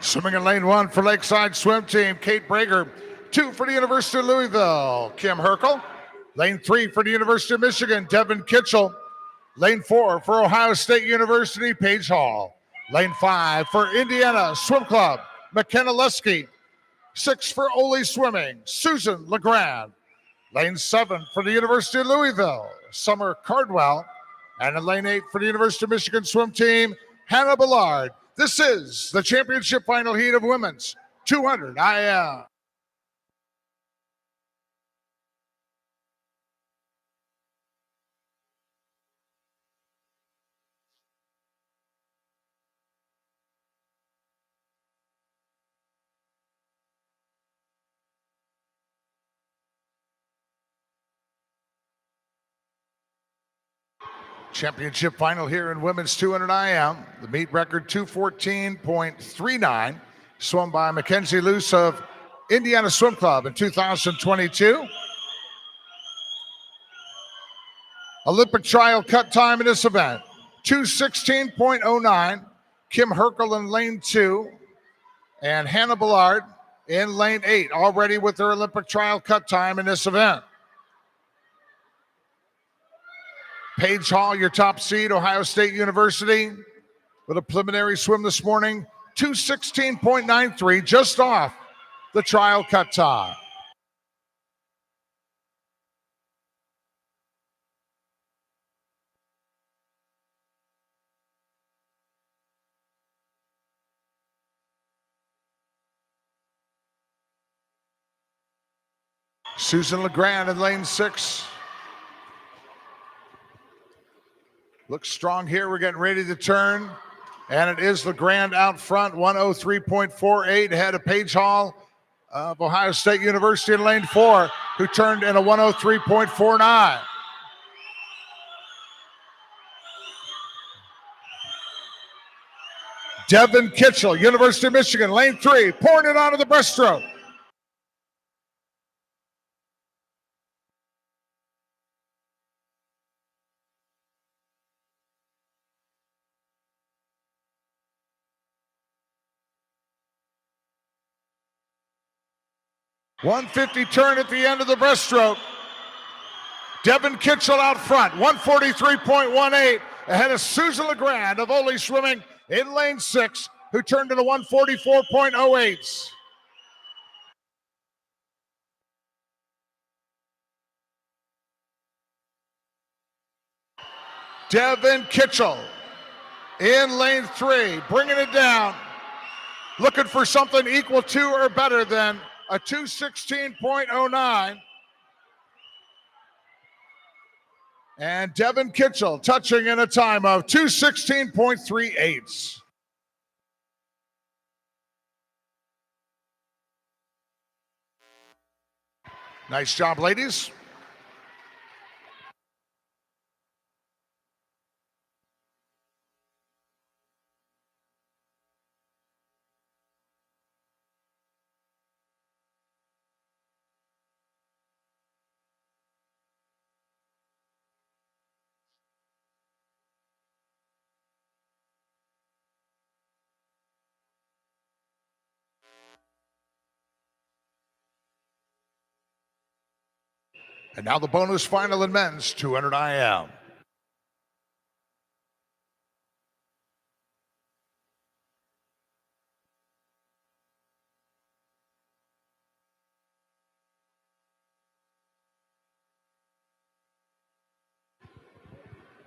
Swimming in lane 1 for Lakeside Swim Team, Kate Brager. 2 for the University of Louisville, Kim Herkel. Lane 3 for the University of Michigan, Devin Kitchell. Lane 4 for Ohio State University, Paige Hall. Lane 5 for Indiana Swim Club, McKenna Lusky. 6 for Ole Swimming, Susan LeGrand. Lane 7 for the University of Louisville, Summer Cardwell. And in lane 8 for the University of Michigan Swim Team, Hannah Ballard. This is the championship final heat of women's 200 IM. Championship final here in women's 200 IM. The meet record 214.39, swum by Mackenzie Luce of Indiana Swim Club in 2022. Olympic trial cut time in this event, 2:16.09. Kim Herkel in lane 2 and Hannah Ballard in lane 8, already with their Olympic trial cut time in this event. Paige Hall, your top seed, Ohio State University, with a preliminary swim this morning, 2:16.93, just off the trial cut time. Susan LeGrand in lane 6. Looks strong here. We're getting ready to turn. And it is LeGrand out front, 103.48 ahead of Paige Hall of Ohio State University in lane 4, who turned in a 103.49. Devin Kitchell, University of Michigan, lane 3, pouring it onto the breaststroke. .150 turn at the end of the breaststroke. Devin Kitchell out front, 143.18 ahead of Susan LeGrand of Ole Swimming in lane 6, who turned into 144.08. Devin Kitchell in lane 3, bringing it down, looking for something equal to or better than a 2:16.09. And Devin Kitchell touching in a time of 2:16.38. Nice job, ladies. And now the bonus final in men's 200 IM.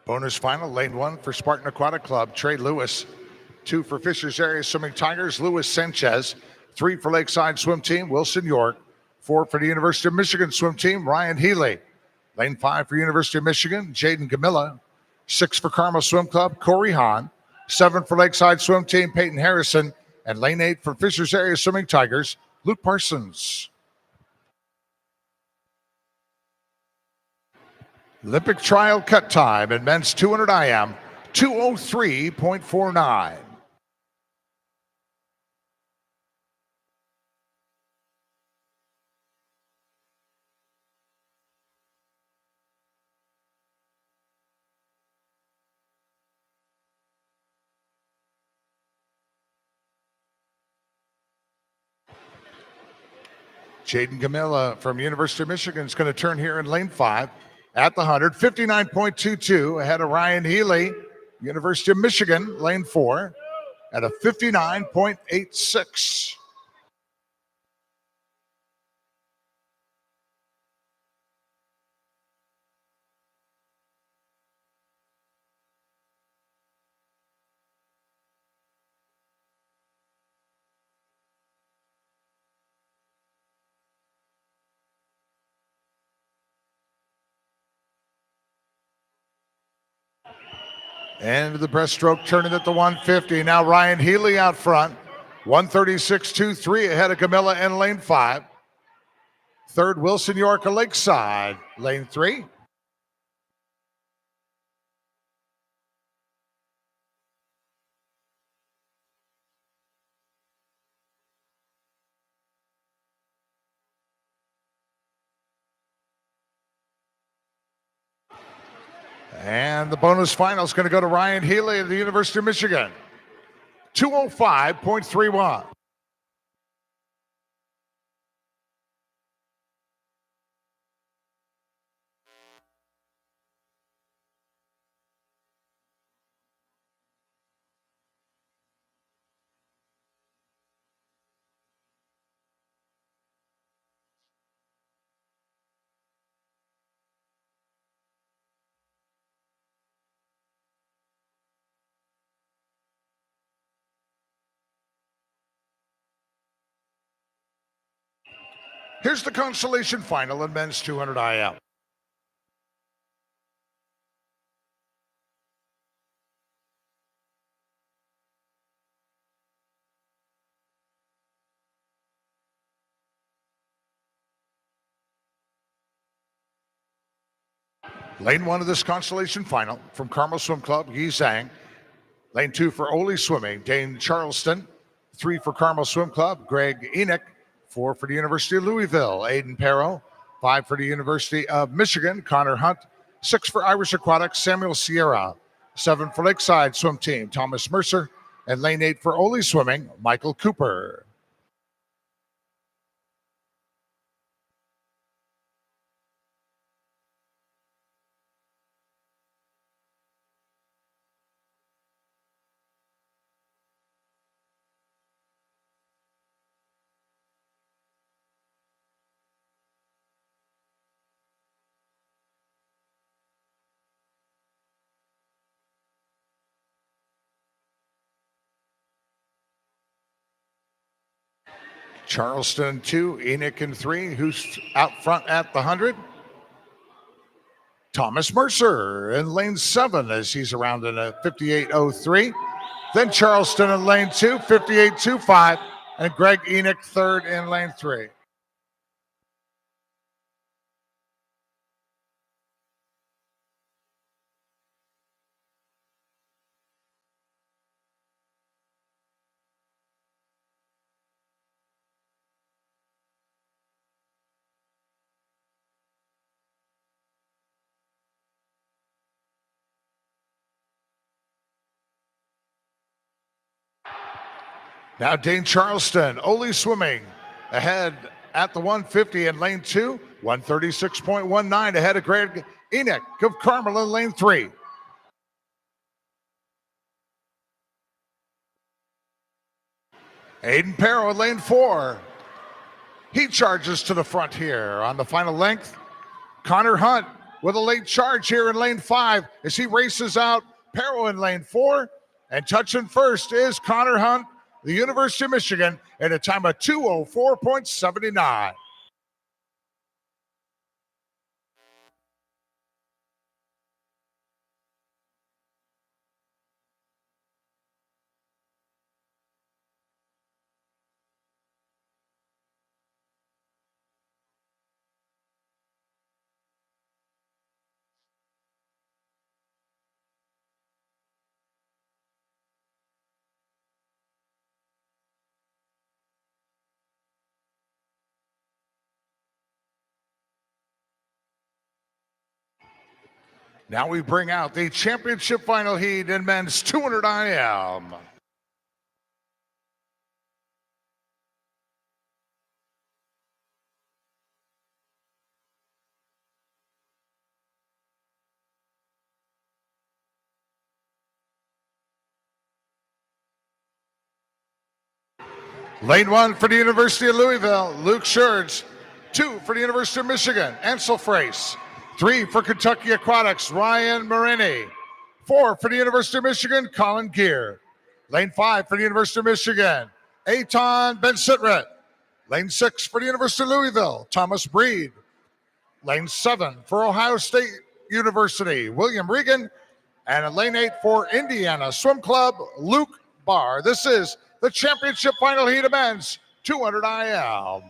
Bonus final, lane 1 for Spartan Aquatic Club, Trey Lewis. 2 for Fishers Area Swimming Tigers, Luis Sanchez. 3 for Lakeside Swim Team, Wilson York. 4 for the University of Michigan Swim Team, Ryan Healy. Lane 5 for University of Michigan, Jaden Gamilla. 6 for Carmel Swim Club, Corey Hahn. 7 for Lakeside Swim Team, Peyton Harrison. And lane 8 for Fishers Area Swimming Tigers, Luke Parsons. Olympic trial cut time in men's 200 IM, 2:03.49. Jaden Gamilla from University of Michigan is going to turn here in lane 5 at the 100, 59.22 ahead of Ryan Healy, University of Michigan, lane 4, at a 59.86. And the breaststroke turning at the 150. Now Ryan Healy out front. 136.23 ahead of Camilla in lane 5. Third, Wilson York of Lakeside, lane 3. And the bonus final is going to go to Ryan Healy of the University of Michigan. 2:05.31. Here's the consolation final in men's 200 IM. Lane 1 of this consolation final from Carmel Swim Club, Yi Zhang. Lane 2 for Ole Swimming, Dane Charleston. 3 for Carmel Swim Club, Greg Enoch. 4 for the University of Louisville, Aiden Perro. 5 for the University of Michigan, Connor Hunt. 6 for Irish Aquatics, Samuel Sierra. 7 for Lakeside Swim Team, Thomas Mercer. And lane 8 for Ole Swimming, Michael Cooper. Charleston 2, Enoch in 3. Who's out front at the 100? Thomas Mercer in lane 7 as he's around in a 58.03. Then Charleston in lane 2, 58.25. And Greg Enoch third in lane 3. Now Dane Charleston, Ole Swimming ahead at the 150 in lane 2, 136.19 ahead of Greg Enoch of Carmel in lane 3. Aiden Perro in lane 4. He charges to the front here on the final length. Connor Hunt with a late charge here in lane 5 as he races out Perro in lane 4. And touching first is Connor Hunt, the University of Michigan, at a time of 2:04.79. Now we bring out the championship final heat in men's 200 IM. Lane 1 for the University of Louisville, Luke Scherz. 2 for the University of Michigan, Ansel Frace. 3 for Kentucky Aquatics, Ryan Marini. 4 for the University of Michigan, Colin Gear. Lane 5 for the University of Michigan, Eitan Ben-Sitrit. Lane 6 for the University of Louisville, Thomas Breed. Lane 7 for Ohio State University, William Regan. And in lane 8 for Indiana Swim Club, Luke Barr. This is the championship final heat of men's 200 IM.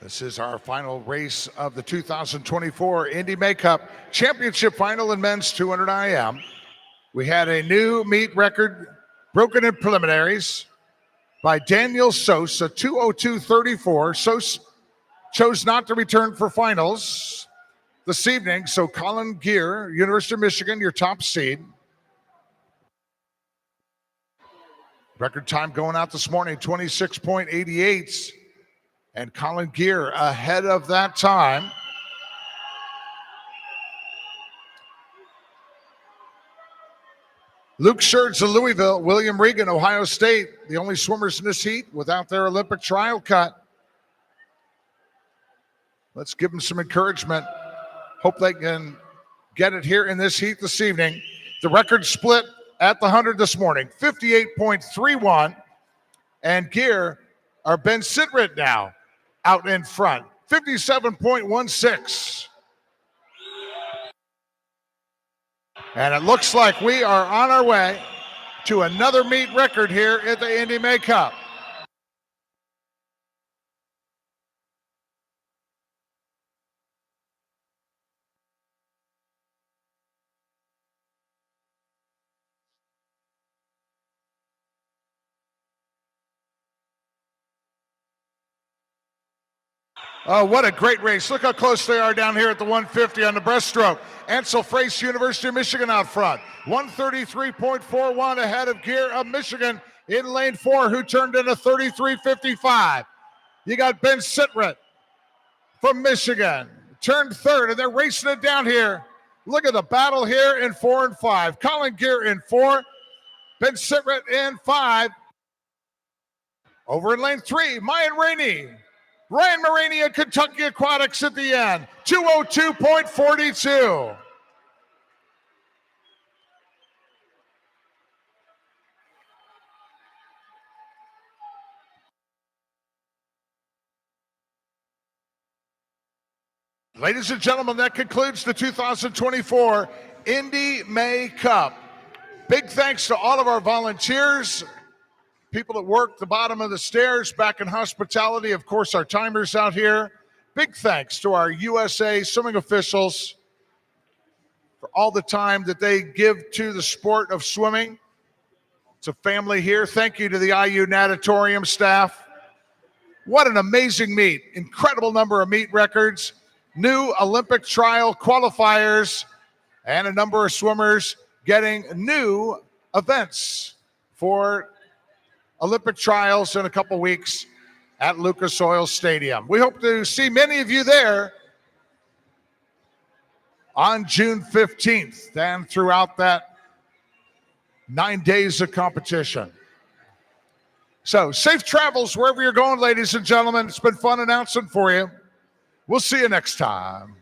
This is our final race of the 2024 Indy Makeup Championship Final in men's 200 IM. We had a new meet record broken in preliminaries by Daniel Sos, a 2:02.34. Sos chose not to return for finals this evening, so Colin Gear, University of Michigan, your top seed. Record time going out this morning, 26.88. And Colin Gear ahead of that time. Luke Scherz of Louisville, William Regan, Ohio State, the only swimmers in this heat without their Olympic trial cut. Let's give them some encouragement. Hope they can get it here in this heat this evening. The record split at the 100 this morning, 58.31. And Gear are Ben-Sitrit now out in front, 57.16. And it looks like we are on our way to another meet record here at the Indy Makeup. Oh, what a great race. Look how close they are down here at the 150 on the breaststroke. Ansel Frace, University of Michigan out front. 133.41 ahead of Gear of Michigan in lane 4, who turned in a 33.55. You got Ben-Sitrit from Michigan, turned third, and they're racing it down here. Look at the battle here in 4 and 5. Colin Gear in 4, Ben-Sitrit in 5. Over in lane 3, Ryan Marini of Kentucky Aquatics at the end, 2:02.42. Ladies and gentlemen, that concludes the 2024 Indy May Cup. Big thanks to all of our volunteers, people that work the bottom of the stairs, back in hospitality, of course, our timers out here. Big thanks to our USA swimming officials all the time that they give to the sport of swimming. It's a family here. Thank you to the IU Natatorium staff. What an amazing meet. Incredible number of meet records, new Olympic trial qualifiers, and a number of swimmers getting new events for Olympic trials in a couple weeks at Lucas Oil Stadium. We hope to see many of you there on June 15th and throughout that 9 days of competition. So safe travels wherever you're going, ladies and gentlemen. It's been fun announcing for you. We'll see you next time.